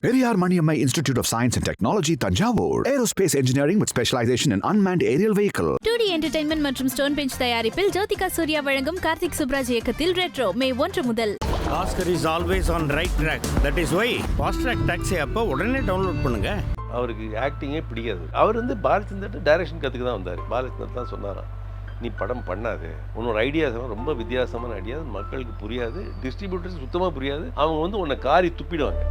Periyar Maniammai Institute of Science and Technology, Tanjavur. Aerospace Engineering with specialization in unmanned aerial vehicle. 2D Entertainment மற்றும் stone bench தயாரிப்பில் ஜோதிகா சூர்யா வழங்கும் கார்த்திக் சுப்ராஜ் இயக்கத்தில் retro மே 1 முதல். Oscar is always on right track. That is why fast track taxi அப்போ உடனே download பண்ணுங்க. அவருக்கு ஆக்டிங்கே பிடிக்காது. அவர் பாலச்சந்தர்ட்ட டைரக்ஷன் கற்றுக்க தான் வந்தார். பாலச்சந்தர் தான் சொன்னாராம், நீ படம் பண்ணாது, உன்னோட ஐடியாஸ் ரொம்ப வித்தியாசமான ஐடியா, மக்களுக்கு புரியாது, டிஸ்ட்ரிபியூட்டர்ஸ் சுத்தமாக புரியாது, அவங்க உன்னை காரி துப்பிடுவாங்க.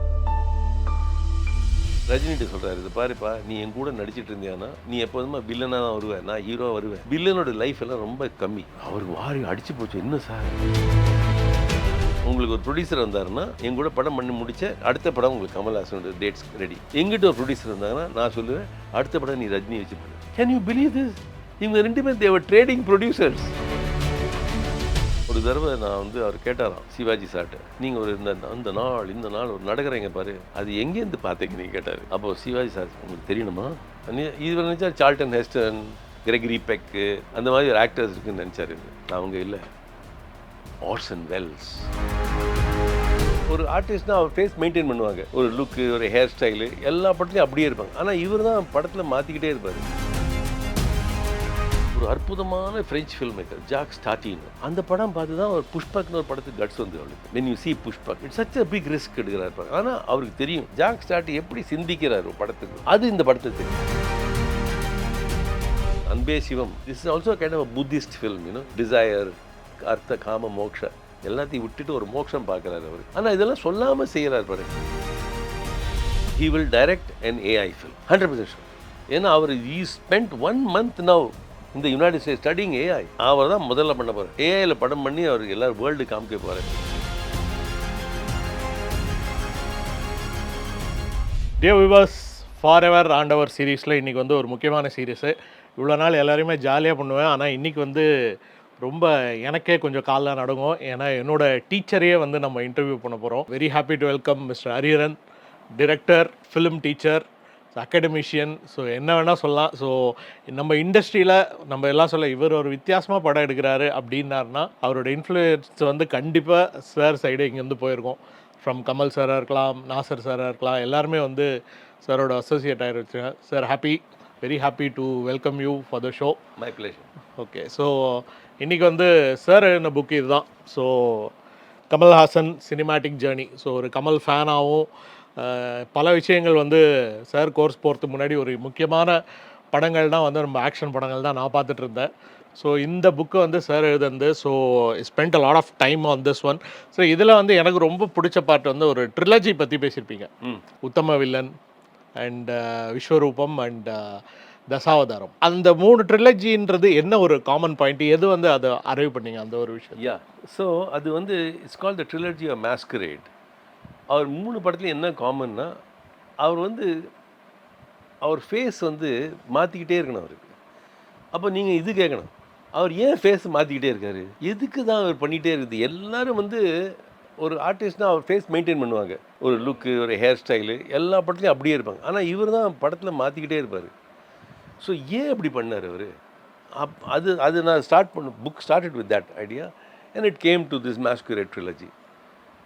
ரஜினிகிட்ட சொல்கிறாரு, இது பாருப்பா, நீ என் கூட நடிச்சிட்டு இருந்தியானா நீ எப்போதுமா வில்லனாக தான் வருவேன், நான் ஹீரோவாக வருவேன். வில்லனோட லைஃப் எல்லாம் ரொம்ப கம்மி. அவருக்கு வாரி அடிச்சு போச்சு. என்ன சார், உங்களுக்கு ஒரு ப்ரொடியூசர் வந்தாருன்னா என் கூட படம் பண்ணி முடிச்ச அடுத்த படம் உங்களுக்கு கமல் ஹாசனோட டேட்ஸ் ரெடி. எங்கிட்ட ஒரு ப்ரொடியூசர் இருந்தாங்கன்னா நான் சொல்லுவேன், அடுத்த படம் நீ ரஜினி வச்சு பண்ணு. Can you believe this? இவங்க ரெண்டு பேர் தேவர் ட்ரேடிங் ப்ரொடியூசர்ஸ். ஒரு தடவை நான் அவர் கேட்டாராம் சிவாஜி சார்ட்ட, நீங்கள் ஒரு இந்த நாள் ஒரு நடக்கிறீங்க பாரு, அது எங்கேருந்து பார்த்தீங்க நீங்கள் கேட்டார். அப்போ சிவாஜி சார், உங்களுக்கு தெரியணுமா, இது நினச்சா சார்ல்டன் ஹெஸ்டன், கிரெகரி பெக்கு, அந்த மாதிரி ஒரு ஆக்டர்ஸ் இருக்குன்னு நினச்சாரு. அவங்க இல்லை, ஆர்சன் வெல்ஸ். ஒரு ஆர்டிஸ்ட்னா அவர் ஃபேஸ் மெயின்டைன் பண்ணுவாங்க, ஒரு லுக்கு, ஒரு ஹேர் ஸ்டைலு, எல்லா படத்துலையும் அப்படியே இருப்பாங்க. ஆனால் இவர் தான் படத்தில் மாற்றிக்கிட்டே இருப்பார். ஒரு அற்புதமான ஃப்ரெஞ்ச் ஃபில்ம் மேக்கர் ஜாக் ஸ்டாட்டின், அந்த படம் பார்த்து தான் அவர் புஷ்பக்னு ஒரு படத்துக்கு கட்ஸ் வந்து அவளுக்கு. When you see Pushpak, it's such a big risk எடுக்கிறார். ஆனால் அவருக்கு தெரியும் ஜாக் ஸ்டாட்டி எப்படி சிந்திக்கிறார் ஒரு படத்துக்கு, அது இந்த படத்தை தெரியும். Anbe Sivam, this is also kind of Buddhist film, desire, அர்த்த காம மோக்ஷ எல்லாத்தையும் விட்டுட்டு ஒரு மோட்சம் பார்க்குறாரு அவர். ஆனால் இதெல்லாம் சொல்லாமல் செய்கிறார் பாருங்க. He will direct an AI film 100% sure. ஏன்னா அவர் ஈ ஸ்பெண்ட் 1 month நவ் இந்த யுனைடெட் ஸ்டேட்ஸ் ஸ்டடிங் ஏஐ. அவர் தான் முதல்ல பண்ண போகிறார். ஏஐயில் படம் பண்ணி அவர் எல்லாரும் வேர்ல்டு காமிக்க போகிறார். டியர் வியூவர்ஸ், ஃபார் எவர் ஆண்டவர் சீரீஸில் இன்றைக்கி ஒரு முக்கியமான சீரீஸு. இவ்வளோ நாள் எல்லாருமே ஜாலியாக பண்ணுவேன், ஆனால் இன்றைக்கி ரொம்ப எனக்கே கொஞ்சம் காலில் நடுங்கும். ஏன்னா என்னோடய டீச்சரையே நம்ம இன்டர்வியூ பண்ண போகிறோம். Very happy to welcome mister Hariharan, director, film teacher, academician. So என்ன வேணால் சொல்லலாம். ஸோ நம்ம இண்டஸ்ட்ரியில் நம்ம எல்லாம் சொல்ல, இவர் ஒரு வித்தியாசமாக படம் எடுக்கிறாரு அப்படின்னாருனா அவரோட இன்ஃப்ளூயன்ஸ் கண்டிப்பாக சார் சைடு இங்கேருந்து போயிருக்கோம். ஃப்ரம் கமல் சாராக இருக்கலாம், நாசர் சாராக இருக்கலாம், எல்லாருமே சாரோட அசோசியேட் ஆகிருச்சுங்க. Sir very happy to welcome you for the show. My pleasure. Okay, so இன்றைக்கி சார் என்ன புக் இதுதான். So Kamal Haasan cinematic journey. So ஒரு கமல் ஃபேனாகவும் பல விஷயங்கள் சார் கோர்ஸ் போகிறதுக்கு முன்னாடி ஒரு முக்கியமான படங்கள் தான் நம்ம ஆக்ஷன் படங்கள் தான் நான் பார்த்துட்டு இருந்தேன். ஸோ இந்த புக்கு சார் எழுதுந்து. So spend a lot of time on this one. So இதில் எனக்கு ரொம்ப பிடிச்ச பார்ட் ஒரு ட்ரிலஜி பற்றி பேசியிருப்பீங்க. Uttama Villain and Vishwaroopam and Dasavatharam. அந்த 3 ட்ரிலஜின்றது என்ன ஒரு காமன் பாயிண்ட், எது அதை அரைவ் பண்ணீங்க அந்த ஒரு விஷயம்? யா, ஸோ அது it's called the trilogy of masquerade. அவர் 3 படத்துலையும் என்ன காமன்னா, அவர் அவர் ஃபேஸ் மாற்றிக்கிட்டே இருக்கணும் அவருக்கு. அப்போ நீங்கள் இது கேட்கணும், அவர் ஏன் ஃபேஸ் மாற்றிக்கிட்டே இருக்காரு, எதுக்கு தான் அவர் பண்ணிகிட்டே இருக்குது. எல்லோரும் ஒரு ஆர்டிஸ்ட்னால் அவர் ஃபேஸ் மெயின்டைன் பண்ணுவாங்க, ஒரு லுக்கு, ஒரு ஹேர் ஸ்டைலு, எல்லா படத்துலையும் அப்படியே இருப்பாங்க. ஆனால் இவர் தான் படத்தில் மாற்றிக்கிட்டே இருப்பார். ஸோ ஏன் அப்படி பண்ணார் அவர்? அது நான் book started with that idea and it came to this masquerade trilogy.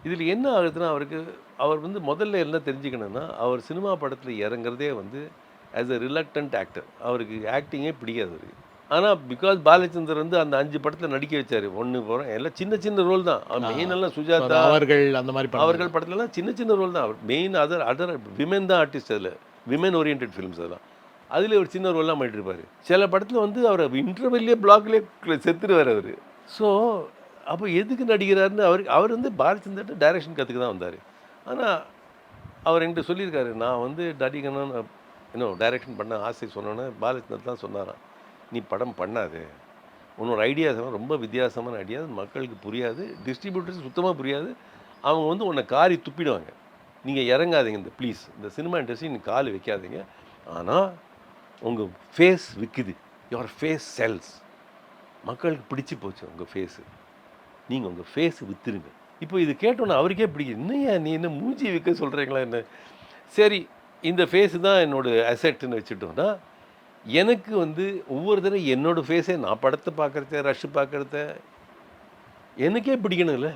இதில் என்ன ஆகுதுன்னா, அவர் முதல்ல என்ன தெரிஞ்சுக்கணுன்னா, அவர் சினிமா படத்தில் இறங்குறதே ஆஸ் அ ரிலக்டன்ட் ஆக்டர். அவருக்கு ஆக்டிங்கே பிடிக்காது அவருக்கு. ஆனால் பிகாஸ் பாலச்சந்தர் அந்த 5 படத்தில் நடிக்க வச்சார். ஒன்று போகிறோம் எல்லாம் சின்ன சின்ன ரோல் தான். மெயின் எல்லாம் சுஜாதா அவர்கள் அந்த மாதிரி அவர்கள் படத்துலலாம் சின்ன சின்ன ரோல் தான். அவர் மெயின் அதர் விமென் தான் ஆர்டிஸ்ட். அதில் விமென் ஓரியன்ட் ஃபிலிம்ஸ் அதெல்லாம். அதில் ஒரு சின்ன ரோல்லாம் பண்ணிட்டுருப்பார். சில படத்தில் அவர் இன்டர்வெல்லே பிளாக்லேயே செத்துருவார் அவர். ஸோ அப்போ எதுக்கு நடிக்கிறாருன்னு அவர் பாலச்சந்தர்ட்ட டைரக்ஷன் கற்றுக்க தான் வந்தார். ஆனால் அவர் என்கிட்ட சொல்லியிருக்காரு, நான் நடிக்கணும்னு இன்னும் டைரக்ஷன் பண்ண ஆசை சொன்னோன்னே பாலச்சந்தர் தான் சொன்னாராம், நீ படம் பண்ணாது, உன்னோட ஐடியாஸ் ரொம்ப வித்தியாசமான ஐடியா, மக்களுக்கு புரியாது, டிஸ்ட்ரிபியூட்டர்ஸ் சுத்தமாக புரியாது, அவங்க உன்னை காரி துப்பிடுவாங்க, நீங்கள் இறங்காதீங்க, ப்ளீஸ் இந்த சினிமா இண்டஸ்ட்ரி நீங்கள் கால் வைக்காதீங்க, ஆனால் உங்கள் ஃபேஸ் விற்குது, யுவர் ஃபேஸ் செல்ஸ், மக்களுக்கு பிடிச்சி போச்சு உங்கள் ஃபேஸு, நீங்கள் உங்கள் ஃபேஸு விற்றுருங்க. இப்போ இது கேட்டோன்னே அவருக்கே பிடிக்குது. என்னையா நீ என்ன மூஞ்சி விற்க சொல்கிறீங்களா என்ன? சரி, இந்த ஃபேஸு தான் என்னோடய அசெட்டுன்னு வச்சுட்டோன்னா, எனக்கு ஒவ்வொரு தடவை என்னோடய ஃபேஸே நான் படத்தை பார்க்குறத, ரஷ் பார்க்குறத எனக்கே பிடிக்கணும்ல.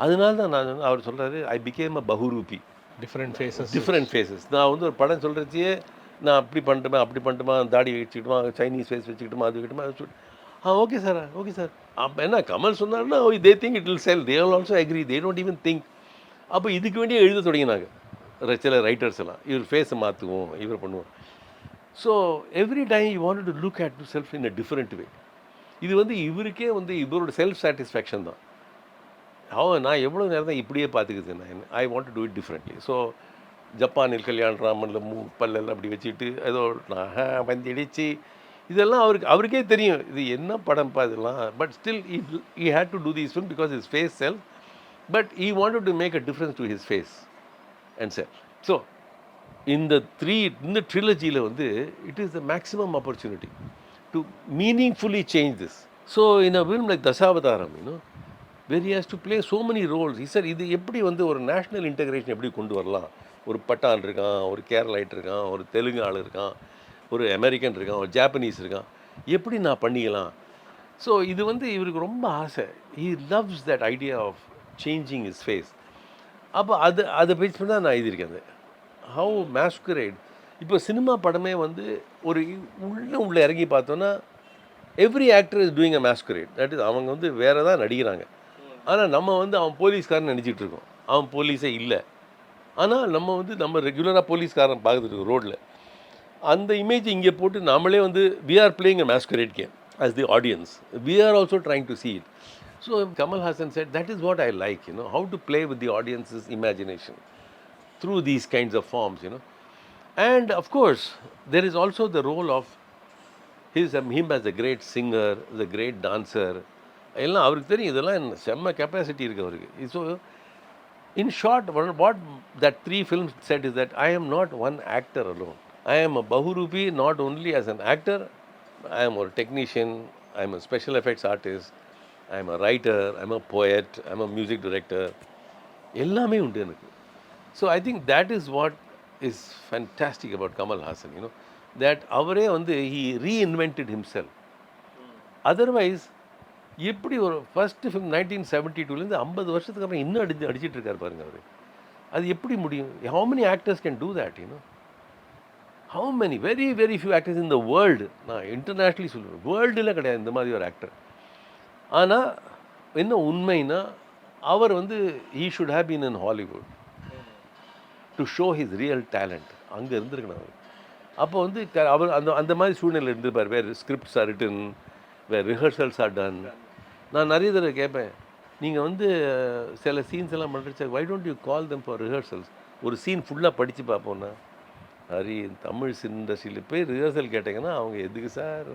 அதனால தான் அவர் சொல்கிறாரு, ஐ பிகேம் அ பஹுரூபி. Different faces. நான் வந்து ஒரு படம் சொல்கிறச்சே நான் அப்படி பண்ணட்டுமா தாடி வச்சுக்கிட்டுமா சைனீஸ் ஃபேஸ் வச்சுக்கிட்டுமா அது வைக்கட்டுமா அது ஓகே சார் ஓகே சார். அப்போ என்ன கமல் சொன்னார்னா they think it will sell, they will also agri, they don't even think. அப்போ இதுக்கு வேண்டிய எழுத தொடங்கினாங்க சில ரைட்டர்ஸ் எல்லாம், இவர் ஃபேஸை மாற்றுவோம் இவர் பண்ணுவோம். So every time you want to look at to self in a different way. இது வந்து இவருக்கே வந்து இவரோட செல்ஃப் சாட்டிஸ்ஃபேக்ஷன் தான். நான் எவ்வளோ நேரம் தான் இப்படியே பார்த்துக்குது, நான் ஐ want to do it differently. So ஜப்பானில் கல்யாணராமனில் பல்லெல்லாம் அப்படி வச்சுட்டு ஏதோ நான் வந்திடிச்சு இதெல்லாம் அவருக்கே தெரியும் இது என்ன படம்ப்பா இதெல்லாம். But still he had to do these films because his face self, but he wanted to make a difference to his face and self. So இந்த ட்ரிலஜியில் வந்து it is the maximum opportunity to meaningfully change this. So in a film like Dasavatharam, where he has to play so many roles, he said இது எப்படி வந்து ஒரு national integration எப்படி கொண்டு வரலாம். ஒரு பட்டான் இருக்கான், ஒரு கேரளைட் இருக்கான், ஒரு தெலுங்கு ஆள் இருக்கான், ஒரு அமெரிக்கன் இருக்கான், ஒரு ஜாப்பனீஸ் இருக்கான், எப்படி நான் பண்ணிக்கலாம். ஸோ இது வந்து இவருக்கு ரொம்ப ஆசை. He loves that idea of changing his face. அப்போ அதை பேஸ் பண்ணி தான் நான் எழுதியிருக்கேன். அது ஹவு மேஸ்குரேட். இப்போ சினிமா படமே வந்து ஒரு உள்ளே இறங்கி பார்த்தோன்னா every actor is doing a masquerade. That is அவங்க வந்து வேறு தான் நடிக்கிறாங்க. ஆனால் நம்ம வந்து அவன் போலீஸ்காரன் நினச்சிட்டு இருக்கோம், அவன் போலீஸே இல்லை. ஆனால் நம்ம ரெகுலராக போலீஸ்காரன் பார்த்துட்டு இருக்கோம் ரோட்டில். அந்த இமேஜ் இங்கே போட்டு நம்மளே வந்து we are playing a masquerade game as the audience. We are also trying to see it. So Kamal Haasan said that is what I like, how to play with the audience's imagination through these kinds of forms, And of course there is also the role of him as a great singer, as a great dancer. எல்லாம் அவருக்கு தெரியும், இதெல்லாம் செம்ம capacity இருக்குது அவருக்கு. So in short, what that 3 films said is that I am not one actor alone. I am a Bahurupi not only as an actor, I am a technician, I am a special effects artist, I am a writer, I am a poet, I am a music director. எல்லாமே உண்டு எனக்கு. So I think that is what is fantastic about Kamal Haasan, that அவரே வந்து he reinvented himself. Otherwise எப்படி ஒரு first film 1972லேருந்து 50 வருஷத்துக்கு அப்புறம் இன்னும் அடிச்சிட்டு இருக்கார் பாருங்க அவர். அது எப்படி முடியும்? How many actors can do that? How many very very few actors in the world. நான் இன்டர்நேஷ்னலி சொல்லுவேன், வேர்ல்டில் கிடையாது இந்த மாதிரி ஒரு ஆக்டர். ஆனால் என்ன உண்மைன்னா அவர் வந்து he should have been in Hollywood to show his real talent. அங்கே இருந்திருக்கணும் அவர். அப்போ வந்து அவர் அந்த மாதிரி சூழ்நிலை இருந்திருப்பார். வேறு ஸ்கிரிப்ட்ஸ் ஆர் ரிட்டன், வேறு ரிஹர்சல்ஸ் ஆர் டன். நான் நிறைய தடவை கேட்பேன், நீங்கள் வந்து சில சீன்ஸ் எல்லாம் பண்ணுறச்ச why don't you call them for rehearsals? ஒரு சீன் ஃபுல்லாக படித்து பார்ப்போம்னா, ஹரி தமிழ் இண்டஸ்ட்ரியில் போய் ரிஹர்சல் கேட்டிங்கன்னா அவங்க எதுக்கு சார்,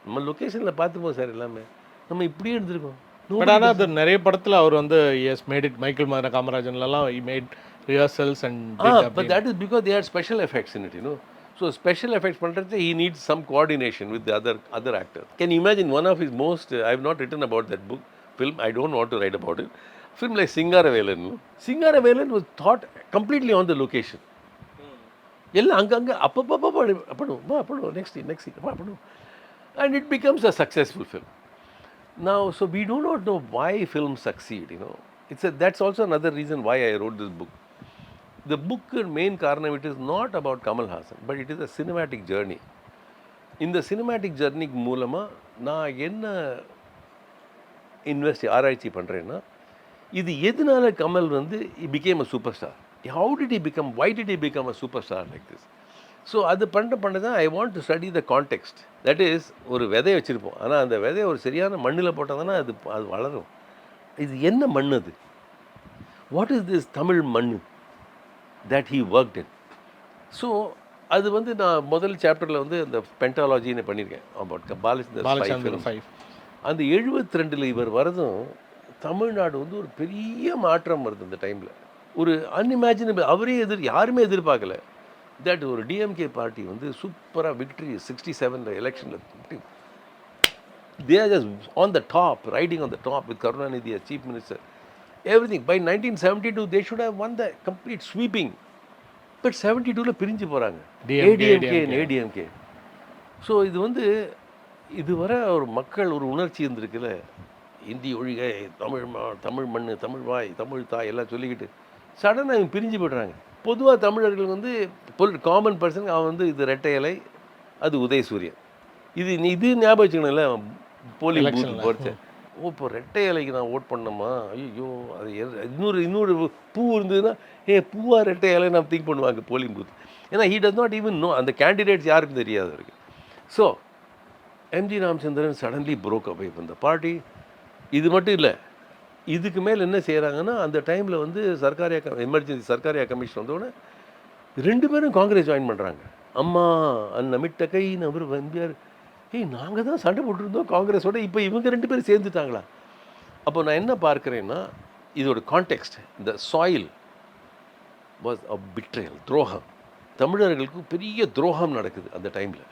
நம்ம லொக்கேஷனில் பார்த்துப்போம் சார் எல்லாமே, நம்ம இப்படியே எடுத்துருக்கோம். பட் ஆனால் அது நிறைய படத்தில் அவர் வந்து has made it. Michael Madana காமராஜன்லாம் he made rehearsals and but that is because they had special effects in it, So special effects பண்ணுறது he needs some coordination with the other actors. Can you imagine one of his most, I have not written about that book, film, I don't want to write about it. Film like Singaravelan. Singaravelan was thought completely on the location. எல்லாம் அங்கங்கே அப்போ next அப்போ and it becomes a successful film. Now, so we do not know why films succeed, that's also another reason why I wrote this book. The book main karanam, it is not about Kamal Haasan, but it is a cinematic journey. In the cinematic journey மூலமா நான் என்ன ஆராய்ச்சி பண்ணுறேன்னா, இது எதனால கமல் வந்து he became a superstar. How did he become, why did he become a superstar like this? So அது பண்ணதான் I want to study the context. That is, ஒரு விதையை வச்சுருப்போம், ஆனால் அந்த விதையை ஒரு சரியான மண்ணில் போட்டால் அது வளரும். இது என்ன மண் அது? வாட் இஸ் திஸ் தமிழ் மண் that he worked in? So அது வந்து நான் முதல் சாப்டரில் வந்து அந்த பென்டாலஜின்னு பண்ணியிருக்கேன் அபவுட் பாலச்சந்தர் 5. அந்த 72 இவர் வரதும் தமிழ்நாடு வந்து ஒரு பெரிய மாற்றம் வருது அந்த டைமில். ஒரு அன்இமேஜினபிள், யாருமே எதிர்பார்க்கல. தட் ஒரு டிஎம்கே பார்ட்டி வந்து சூப்பராக விக்ட்ரி 67 எலெக்ஷனில் they are just on the top, riding on the top with Karunanidhi as chief minister. Everything. By 1972, they should have won the complete sweeping. But 72ல பிரிஞ்சு போகிறாங்க ஏடிஎம்கே. ஸோ இது வந்து இதுவரை ஒரு மக்கள் ஒரு உணர்ச்சி இருந்திருக்குல்ல, இந்தி ஒழிகை, தமிழ் மண், தமிழ் வாய், தமிழ் தாய் எல்லாம் சொல்லிக்கிட்டு சடனாக இவங்க பிரிஞ்சு போய்ட்றாங்க. பொதுவாக தமிழர்கள் வந்து காமன் பர்சன் அவன் வந்து இது ரெட்டை இலை, அது உதயசூரியன். இது ஞாபகம் வச்சுக்கணும்ல, போலிங் பூத் போகிறச்ச. இப்போ ரெட்டை இலைக்கு நான் ஓட் பண்ணோமா, ஐயோ அது இன்னொரு பூ இருந்ததுன்னா பூவா ரெட்டை இலை நான் திங்க் பண்ணுவாங்க போலிங் பூத். ஏன்னா he does not even know அந்த கேண்டிடேட்ஸ் யாருக்கும் தெரியாது அவருக்கு. So MG Ramachandran suddenly broke up இந்த பார்ட்டி. இது மட்டும் இல்லை, இதுக்கு மேலே என்ன செய்கிறாங்கன்னா, அந்த டைமில் வந்து எமர்ஜென்சி சர்க்காரியா கமிஷன் வந்தோடனே 2 பேரும் காங்கிரஸ் ஜாயின் பண்ணுறாங்க. அம்மா அன்னமிட்ட கை நபர் எம்ஜிஆர், நாங்கள் தான் சண்டை போட்டுருந்தோம் காங்கிரஸோட, இப்போ இவங்க 2 பேரும் சேர்ந்துட்டாங்களா? அப்போ நான் என்ன பார்க்குறேன்னா, இதோட கான்டெக்ஸ்ட், இந்த சாயில் வாஸ் அ பிட்ரேயல், துரோகம். தமிழர்களுக்கு பெரிய துரோகம் நடக்குது அந்த டைமில்.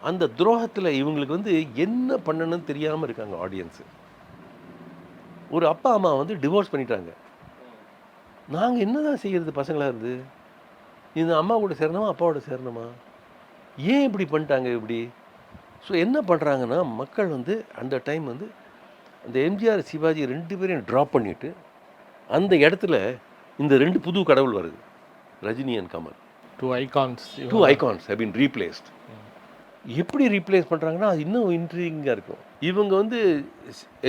அந்த துரோகத்தில் இவங்களுக்கு வந்து என்ன பண்ணணும்னு தெரியாமல் இருக்காங்க ஆடியன்ஸு. ஒரு அப்பா அம்மா வந்து டிவோர்ஸ் பண்ணிட்டாங்க. நாங்கள் என்ன தான் செய்கிறது பசங்களாக இருந்து? இந்த அம்மா கூட சேரணுமா அப்பாவோட சேரணுமா? ஏன் இப்படி பண்ணிட்டாங்க இப்படி? ஸோ என்ன பண்ணுறாங்கன்னா, மக்கள் வந்து அந்த டைம் வந்து அந்த எம்ஜிஆர் சிவாஜி 2 பேரையும் ட்ராப் பண்ணிவிட்டு அந்த இடத்துல இந்த 2 புது கடவுள் வருது, Rajini and Kamal. 2 icons have been replaced. எப்படி ரீப்ளேஸ் பண்ணுறாங்கன்னா, அது இன்னும் இன்ட்ரீவிங்காக இருக்கும். இவங்க வந்து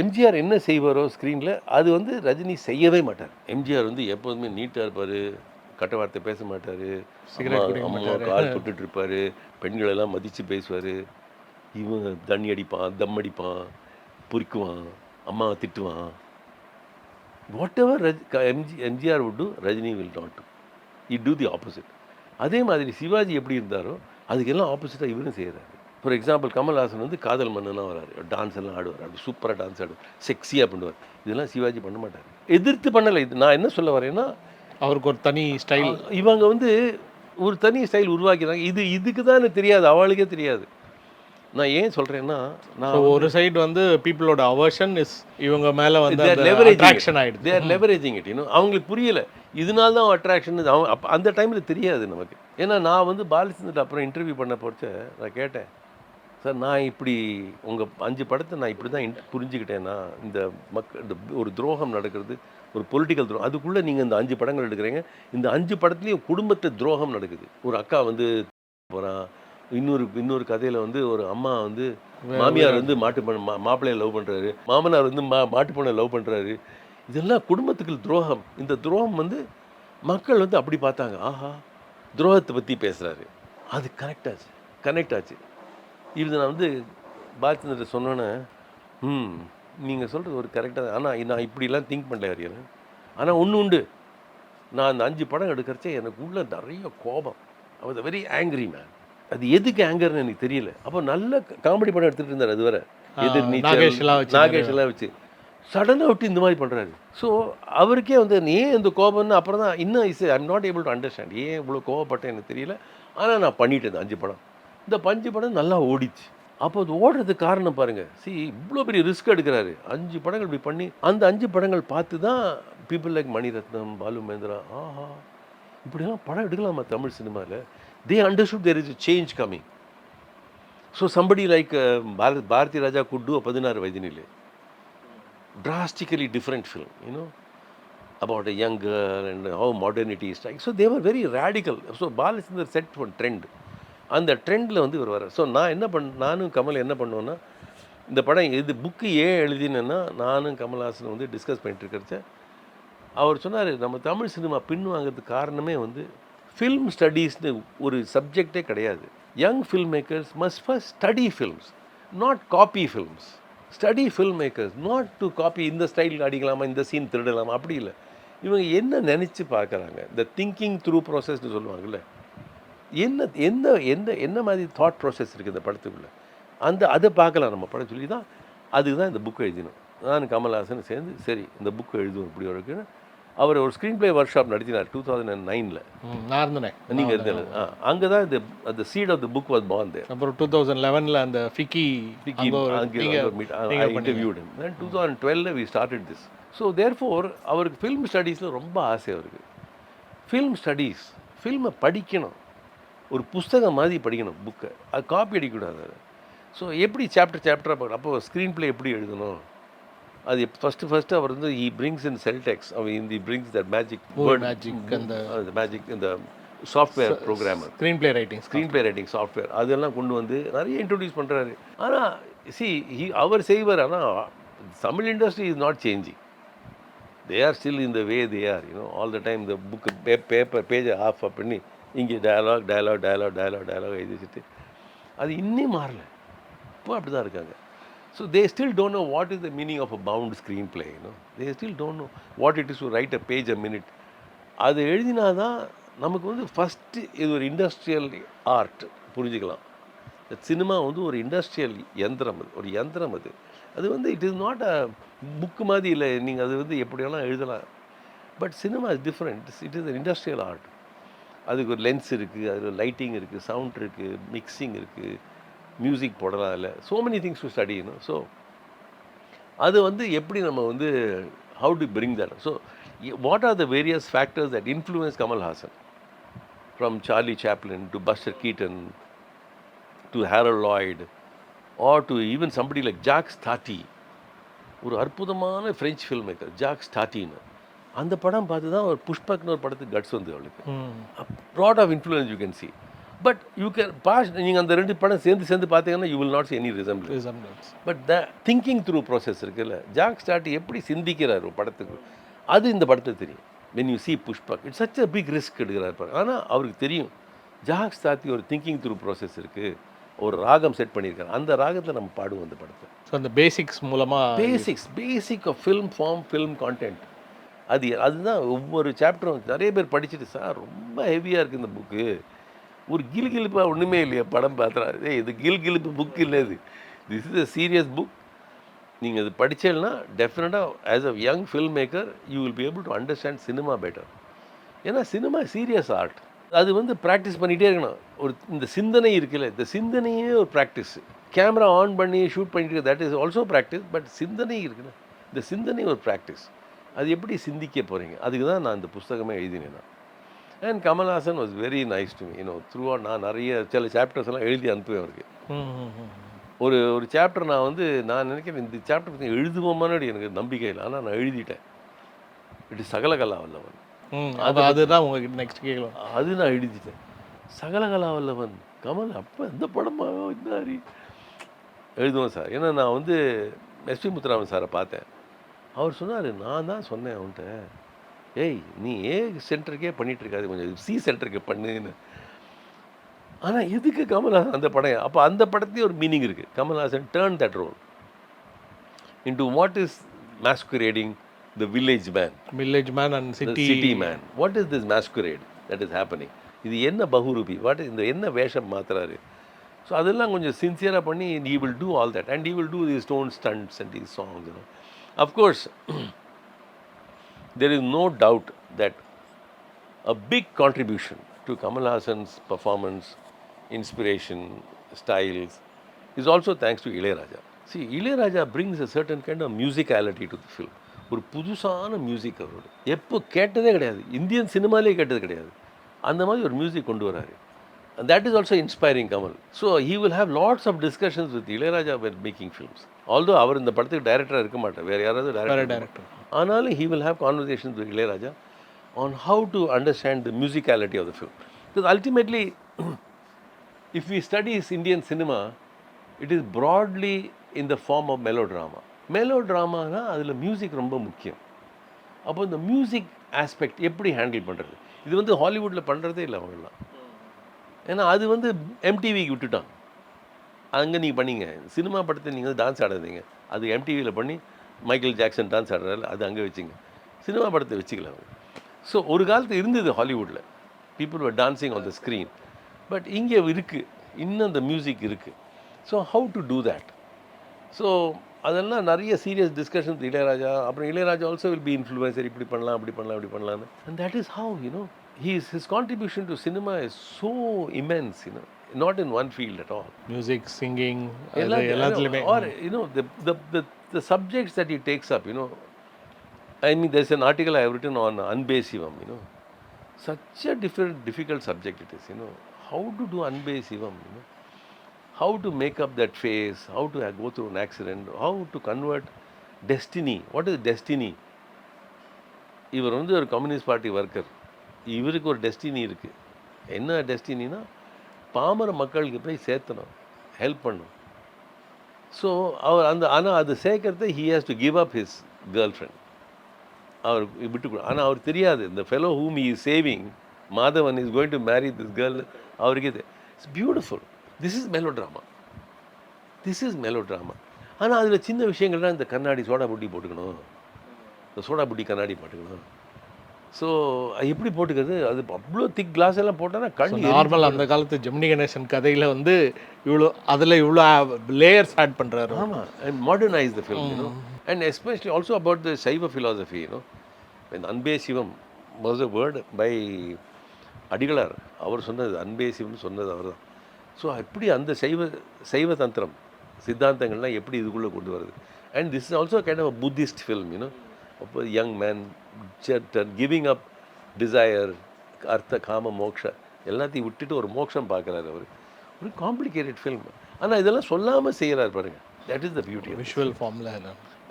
எம்ஜிஆர் என்ன செய்வாரோ ஸ்க்ரீனில் அது வந்து ரஜினி செய்யவே மாட்டார். எம்ஜிஆர் வந்து எப்போதுமே நீட்டாக இருப்பார், கட்ட வார்த்தை பேச மாட்டார், அம்மா கால் தொட்டுட்டு இருப்பார், பெண்களெல்லாம் மதித்து பேசுவார். இவன் தண்ணி அடிப்பான், தம் அடிப்பான், பொறிக்குவான், அம்மாவை திட்டுவான். Whatever MGR would do, Rajini will not do. He do the opposite. அதே மாதிரி சிவாஜி எப்படி இருந்தாரோ அதுக்கெல்லாம் ஆப்போசிட்டாக இவரும் செய்கிறாரு. ஃபார் எக்ஸாம்பிள் கமல் ஹாசன் வந்து காதல் மன்னனாக வராரு, டான்ஸ் எல்லாம் ஆடுவார், அப்படி சூப்பராக டான்ஸ் ஆடுவார், செக்ஸியாக பண்ணுவார். இதெல்லாம் சிவாஜி பண்ண மாட்டார். எதிர்த்து பண்ணலை. இது நான் என்ன சொல்ல வரேன்னா, அவருக்கு ஒரு தனி ஸ்டைல். இவங்க வந்து ஒரு தனி ஸ்டைல் உருவாக்கிறாங்க. இதுக்கு தான் எனக்கு தெரியாது, அவளுக்கே தெரியாது. நான் ஏன் சொல்கிறேன்னா, நான் ஒரு சைடு வந்து பீப்புளோட அவர்ஷன் இஸ் இவங்க மேலே வந்து அட்ராக்ஷன் ஆகிடுது. They are leveraging it. அவங்களுக்கு புரியலை, இதனால தான் அட்ராக்ஷன். அவங்க அந்த டைமில் தெரியாது நமக்கு. ஏன்னா நான் வந்து பாலச்சந்தர் அப்புறம் இன்டர்வியூ பண்ண போகிறச்ச நான் கேட்டேன், சார் நான் இப்படி உங்கள் 5 படத்தை நான் இப்படி தான் புரிஞ்சுக்கிட்டேன்னா, இந்த ஒரு துரோகம் நடக்கிறது, ஒரு பொலிட்டிக்கல் துரோகம். அதுக்குள்ளே நீங்கள் இந்த 5 படங்கள் எடுக்கிறீங்க, இந்த 5 படத்துலேயும் குடும்பத்தை துரோகம் நடக்குது. ஒரு அக்கா வந்து போகிறான், இன்னொரு கதையில் வந்து ஒரு அம்மா வந்து மாமியார் வந்து மாப்பிள்ளையை லவ் பண்ணுறாரு, மாமனார் வந்து மாட்டு பொண்ணை லவ் பண்ணுறாரு. இதெல்லாம் குடும்பத்துக்கு துரோகம். இந்த துரோகம் வந்து மக்கள் வந்து அப்படி பார்த்தாங்க, ஆஹா துரோகத்தை பற்றி பேசுகிறாரு. அது கனெக்ட் ஆச்சு. இது நான் வந்து பாலச்சந்தர் சொன்னோன்னே, நீங்கள் சொல்கிறது ஒரு கரெக்டாக. ஆனால் நான் இப்படிலாம் திங்க் பண்ணல ஹரிஹரன். ஆனால் ஒன்று உண்டு, நான் அந்த 5 படம் எடுக்கிறச்சே எனக்கு உள்ள நிறைய கோபம். I was very angry man. அது எதுக்கு ஆங்கர்னு எனக்கு தெரியல. அப்போ நல்ல காமெடி படம் எடுத்துகிட்டு இருந்தார். அது வர நாகேஷ்லாம் வச்சு சடனாக விட்டு இந்த மாதிரி பண்ணுறாரு. ஸோ அவருக்கே வந்து ஏன் இந்த கோபம்னு அப்புறம் தான் இன்னும் I'm not able to understand ஏன் இவ்வளோ கோவப்பட்டேன் எனக்கு தெரியல. ஆனால் நான் பண்ணிட்டேன் 5 படம். இந்த 5 படம் நல்லா ஓடிச்சு. அப்போ அது ஓடுறதுக்கு காரணம் பாருங்கள். இவ்வளோ பெரிய ரிஸ்க் எடுக்கிறாரு. 5 படங்கள் இப்படி பண்ணி அந்த 5 படங்கள் பார்த்து தான் பீப்புள் லைக் மணிரத்னம், பாலு மகேந்திரா, ஆஹா இப்படிலாம் படம் எடுக்கலாமா தமிழ் சினிமாவில். They understood there is a change coming. So somebody like Bharati Raja could do a 16 Vayathinile. Drastically different film, about a young girl and how modernity is like. So they were very radical. So Balachandar set one trend. அந்த ட்ரெண்டில் வந்து இவர் வர. So நானும் கமல் என்ன பண்ணோன்னா, இந்த படம் இது புக்கு ஏன் எழுதினேன்னா, நானும் கமல்ஹாசன் வந்து டிஸ்கஸ் பண்ணிட்டு இருக்கிறச்ச அவர் சொன்னார், நம்ம தமிழ் சினிமா பின்வாங்கிறதுக்கு காரணமே வந்து ஃபில்ம் ஸ்டடீஸ்னு ஒரு சப்ஜெக்டே கிடையாது. Young film makers must first study films, not copy films. Study film makers, not to copy. இந்த ஸ்டைல் அடிக்கலாமா, இந்த சீன் திருடலாமா, அப்படி இல்லை. இவங்க என்ன நினச்சி பார்க்குறாங்க, இந்த திங்கிங் த்ரூ ப்ராசஸ்ன்னு சொல்லுவாங்கள்ல, என்ன மாதிரி தாட் ப்ராசஸ் இருக்குது இந்த படத்துக்குள்ளே, அதை பார்க்கலாம் நம்ம படம் சொல்லி தான் அதுக்கு தான் இந்த புக்கு எழுதினோம். நான் கமல்ஹாசன் சேர்ந்து சரி இந்த புக்கு எழுதுவோம் இப்படி இருக்குன்னு அவர் ஒரு ஸ்க்ரீன் பிளே ஒர்க் ஷாப் நடத்தினார் 2009. நான் இருந்தேன், நீங்கள் இருந்தது. அங்கே தான் இந்த seed of the book was born there. அப்புறம் 2011 அந்த FICCI interviewed. 2012 we started this. So therefore அவருக்கு ஃபில்ம் ஸ்டடீஸில் ரொம்ப ஆசை. அவருக்கு ஃபில்ம் ஸ்டடீஸ், ஃபில்மை படிக்கணும், ஒரு புஸ்தகம் மாதிரி படிக்கணும் புக்கை, அது காப்பி அடிக்கக்கூடாது. ஸோ எப்படி சாப்டராக பார்க்கணும். அப்போ ஸ்க்ரீன் பிளே எப்படி எழுதணும், அது ஃபஸ்ட்டு அவர் வந்து he brings in Celtex, he brings that magic Movie word, magic and the magic இந்த software programmer, screen play writing screen play writing software அதெல்லாம் கொண்டு வந்து நிறைய இன்ட்ரடியூஸ் பண்ணுறாரு. ஆனால் அவர் செய்வார். ஆனால் Tamil industry is not changing. They are still in the way they are all the time. இந்த புக்கு பேஜை ஆஃப் பண்ணி இங்கே டயலாக் எழுதி வச்சுட்டு அது இன்னும் மாறல. இப்போ அப்படி தான் இருக்காங்க. So they still don't know what is the meaning of a bound screenplay. They still don't know what it is to write a page a minute. அது எழுதினாதான் நமக்கு வந்து ஃபஸ்ட்டு இது ஒரு இண்டஸ்ட்ரியல் ஆர்ட் புரிஞ்சுக்கலாம். சினிமா வந்து ஒரு industrial யந்திரம், ஒரு யந்திரம். அது வந்து it is not a book மாதிரி இல்லை. நீங்கள் அது வந்து எப்படி வேணால் எழுதலாம். But cinema is different. It is a industrial art. அதுக்கு ஒரு லென்ஸ் இருக்குது, அதில் லைட்டிங் இருக்குது, சவுண்ட் இருக்குது, மிக்சிங் இருக்குது, மியூசிக் போடலாம். அதில் so many things to study. So அது வந்து எப்படி நம்ம வந்து how to bring that. So what are the various factors that influence Kamal Haasan, from Charlie Chaplin to Buster Keaton to Harold Lloyd or to even somebody like Jacques Tati, ஒரு அற்புதமான French film maker Jacques தாட்டின்னு. அந்த படம் பார்த்து தான் ஒரு புஷ்பக்னு ஒரு படத்துக்கு கட்ஸ் வந்து அவளுக்கு lot of influence you can see. But you can pass. நீங்கள் அந்த ரெண்டு படம் சேர்ந்து பார்த்தீங்கன்னா you will not see any resemblance. But the thinking through process இருக்குல்ல, ஜாக்ஸ் தாட்டி எப்படி சிந்திக்கிறார் ஒரு படத்துக்கு, அது இந்த படத்துக்கு தெரியும். when you see Pushpak, it's such a big risk எடுக்கிறார் பாரு. ஆனால் அவருக்கு தெரியும் ஜாக்ஸ் தாத்தி ஒரு திங்கிங் த்ரூ ப்ராசஸ் இருக்குது, ஒரு ராகம் செட் பண்ணியிருக்காரு, அந்த ராகத்தை நம்ம பாடுவோம் அந்த படத்தை. ஸோ அந்த பேசிக்ஸ் மூலமாக basic of film form, film content. அதுதான் ஒவ்வொரு சாப்டரும் நிறைய பேர் படிச்சுட்டு சார் ரொம்ப ஹெவியாக இருக்குது இந்த புக்கு, ஒரு கிலுகிலுப்பாக ஒன்றுமே இல்லையா படம் பார்த்தா, இது கிலுகிலுப்பு புக் இல்லை, this is a serious book. நீங்கள் இது படித்தேன்னா டெஃபினட்டாக as a young film maker you will be able to understand cinema better. ஏன்னா சினிமா சீரியஸ் ஆர்ட். அது வந்து ப்ராக்டிஸ் பண்ணிகிட்டே இருக்கணும். ஒரு இந்த சிந்தனை இருக்குல்ல, இந்த சிந்தனையே ஒரு ப்ராக்டிஸ். கேமரா ஆன் பண்ணி ஷூட் பண்ணிட்டு that is also practice. But சிந்தனை இருக்குல்ல, இந்த சிந்தனை ஒரு ப்ராக்டிஸ். அது எப்படி சிந்திக்க போகிறீங்க, அதுக்கு தான் நான் இந்த புஸ்தகமே எழுதினேன். And Kamal Haasan was very nice to me. Throughout நான் நிறைய சில சாப்டர்ஸ் எல்லாம் எழுதி அனுப்புவேன் அவருக்கு. ஒரு சாப்டர் நான் நினைக்கிறேன் இந்த சாப்டர் பற்றி எழுதுவோமானு எனக்கு நம்பிக்கை இல்லை, ஆனால் நான் எழுதிட்டேன். இட் இஸ் சகலகலா வல்லவன். அதுதான் உங்களுக்கு நெக்ஸ்ட் கேட்கலாம். அது நான் எழுதிட்டேன். சகலகலா வல்லவன் கமல் அப்போ இந்த படமாக இந்த எழுதுவோம் சார். ஏன்னா நான் எஸ்பி முத்துராமன் சாரை பார்த்தேன். அவர் சொன்னார், நான் தான் சொன்னேன் அவன்கிட்ட, ஏய் நீ ஏ சென்டருக்கே பண்ணிகிட்ருக்காது, கொஞ்சம் சி சென்டருக்கு பண்ணுன்னு. ஆனால் எதுக்கு கமல்ஹாசன் அந்த படம்? அப்போ அந்த படத்துலேயே ஒரு மீனிங் இருக்குது. Kamal Haasan turn that role into what is masquerading the village man and the city man. What is this masquerade that is happening? இது என்ன பகுரூபி, இந்த என்ன வேஷம் மாத்துறாரு? ஸோ அதெல்லாம் கொஞ்சம் சின்சியராக பண்ணி he will do all that and he will do these stone stunts and these songs. Of course, there is no doubt that a big contribution to Kamal Haasan's performance, inspiration, styles is also thanks to Ilayaraja. See, Ilayaraja brings a certain kind of musicality to the film. ஒரு புதுசான music அவரோட எப்போ கேட்டதே கிடையாது, Indian சினிமாலே கேட்டது கிடையாது. அந்த மாதிரி ஒரு மியூசிக் கொண்டு வராரு. And that is also inspiring Kamal. So he will have lots of discussions with Ilayaraja when making films. Although அவர் இந்த படத்துக்கு டைரக்டராக இருக்க மாட்டார், வேறு யாராவது டைரக்டர். ஆனாலும் he will have conversations with Ilayaraja on how to understand the musicality of the film. Because ultimately, if we study Indian cinema, it is broadly in the form of melodrama. மெலோட்ராமானா அதில் music ரொம்ப முக்கியம். அப்போ இந்த music aspect எப்படி handle பண்ணுறது, இது ஹாலிவுட்டில் பண்ணுறதே இல்லை அவங்களாம். ஏன்னா அது எம்டிவிக்கு விட்டுட்டான். அங்கே நீங்கள் பண்ணீங்க சினிமா படத்தை நீங்கள் டான்ஸ் ஆடாதீங்க, அது எம்டிவியில் பண்ணி மைக்கேல் ஜாக்சன் டான்ஸ் ஆடுறாரு, அது அங்கே வச்சுங்க, சினிமா படத்தை வச்சுக்கல அவங்க. ஸோ ஒரு காலத்து இருந்தது ஹாலிவுட்டில், people were dancing on the screen. But இங்கே இருக்குது, இன்னும் அந்த மியூசிக் இருக்குது. So how to do that? So அதெல்லாம் நிறைய சீரியஸ் டிஸ்கஷன்ஸ் இளையராஜா. அப்புறம் Ilaiyaraaja also will be influencer, இப்படி பண்ணலாம் அப்படி பண்ணலாம் அப்படி பண்ணலான்னு. And that is how his contribution to cinema is so immense, not in one field at all. Music, singing, or the subjects that he takes up, I mean, there's an article I have written on Anbe Sivam, such a difficult subject it is, how to do Anbe Sivam, how to make up that face, how to go through an accident, how to convert destiny, what is destiny? இவர் வந்து ஒரு communist party worker, இவருக்கு ஒரு destiny இருக்குது. என்ன டெஸ்டினினா பாமர மக்களுக்கு போய் சேர்த்தணும், ஹெல்ப் பண்ணும். ஸோ அவர் ஆனால் அது சேர்க்கறத he has to give up his girl friend. அவர் விட்டு, ஆனால் அவர் தெரியாது இந்த fellow whom he is saving, Madhavan is going to marry this girl. அவருக்கு it's beautiful. This is melodrama, this is melodrama. ஆனால் அதில் சின்ன விஷயங்கள்லாம், இந்த கண்ணாடி சோடா புட்டி போட்டுக்கணும், இந்த சோடா புட்டி கண்ணாடி போட்டுக்கணும். ஸோ எப்படி போட்டுக்கிறது, அது அவ்வளோ திக் கிளாஸ் எல்லாம் போட்டோன்னா கண் நார்மல். அந்த காலத்து ஜெமினி கணேசன் கதையில் வந்து இவ்வளோ அதில் இவ்வளோ லேயர்ஸ் ஆட் பண்ணுறாரு. ஆமாம், and modernise the film, you know, and especially also about the சைவ ஃபிலாசபி, யூனோ. அன்பே சிவம் வாஸ் அ வேர்டு பை அடிகளார். அவர் சொன்னது, அன்பே சிவம் சொன்னது அவர் தான். ஸோ எப்படி அந்த சைவ தந்திரம் சித்தாந்தங்கள்லாம் எப்படி இதுக்குள்ளே கொண்டு வருது. And this is also kind of a Buddhist film, you know. அப்போ young man giving up desire, அர்த்த காம மோக்ஷ எல்லாத்தையும் விட்டுட்டு ஒரு மோட்சம் பார்க்குறாரு அவர். ஒரு காம்ப்ளிகேட்டட் ஃபில்ம், ஆனால் இதெல்லாம் சொல்லாமல் செய்கிறார் பாருங்கள். That is the beauty visual ஃபார்மில்.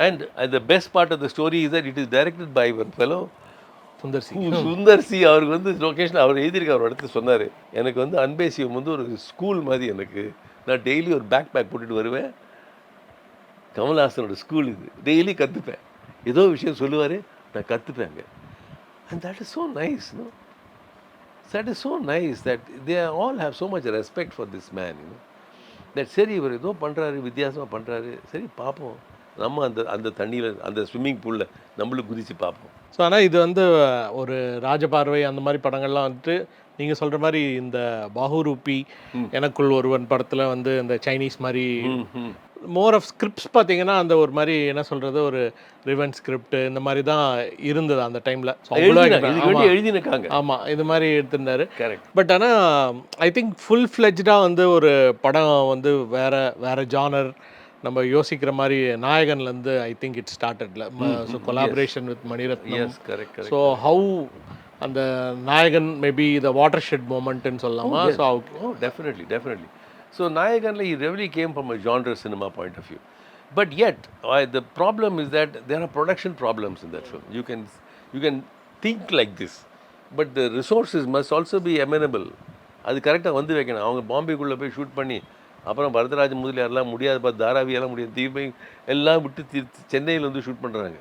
And the best part of the story is that it is directed by one fellow Sundar C. அவருக்கு வந்து லொக்கேஷன் அவர் எழுதியிருக்க, அவர் இடத்துல சொன்னார், எனக்கு வந்து அன்பே சிவம் வந்து ஒரு ஸ்கூல் மாதிரி. எனக்கு நான் டெய்லி ஒரு பேக் போட்டுட்டு வருவேன், கமல்ஹாசனோட ஸ்கூல் இது, டெய்லி கற்றுப்பேன், ஏதோ விஷயம் சொல்லுவார், நான் கற்றுப்பேங்க. And that is so nice, no, that is so nice that they all have so much respect for this man, you know. That சரி இவர் ஏதோ பண்ணுறாரு, வித்தியாசமாக பண்ணுறாரு, சரி பார்ப்போம், நம்ம அந்த தண்ணியில் அந்த ஸ்விம்மிங் பூலில் நம்மளும் குதித்து பார்ப்போம். ஸோ ஆனால் இது வந்து ஒரு ராஜபார்வை அந்த மாதிரி படங்கள்லாம் வந்துட்டு நீங்கள் சொல்கிற மாதிரி இந்த பாகுரூபி, எனக்குள் ஒருவன் படத்தில் வந்து இந்த சைனீஸ் மாதிரி மோர் ஆஃப் ஸ்கிரிப்ட்ஸ் பார்த்தீங்கன்னா அந்த ஒரு மாதிரி என்ன சொல்கிறது, ஒரு ரிவன் ஸ்கிரிப்ட் இந்த மாதிரி தான் இருந்தது அந்த டைமில். எழுதினாங்க. ஆமாம், இது மாதிரி எடுத்திருந்தாரு. கரெக்ட். பட் ஆனால் ஐ திங்க் ஃபுல் ஃப்ளெஜ்டாக வந்து ஒரு படம் வந்து வேறு ஜானர் நம்ம யோசிக்கிற மாதிரி நாயகன்லேருந்து ஐ திங்க் இட் ஸ்டார்டட்ல. So collaboration with Mani Ratnam. So how அந்த Nayakan maybe the watershed மூமெண்ட்னு சொல்லலாமா? So definitely. ஸோ நாயகனில் he really came from a genre cinema point of view. But yet, the problem is that there are production problems in that film. You can think like this, but the resources must also be amenable. அது கரெக்டாக வந்து வைக்கணும். அவங்க பாம்பேக்குள்ளே போய் shoot பண்ணி அப்புறம் வரதராஜ முதலியாரெலாம் முடியாது, தாராவியெல்லாம் முடியாது, தீபை எல்லாம் விட்டு சென்னையில் வந்து ஷூட் பண்ணுறாங்க.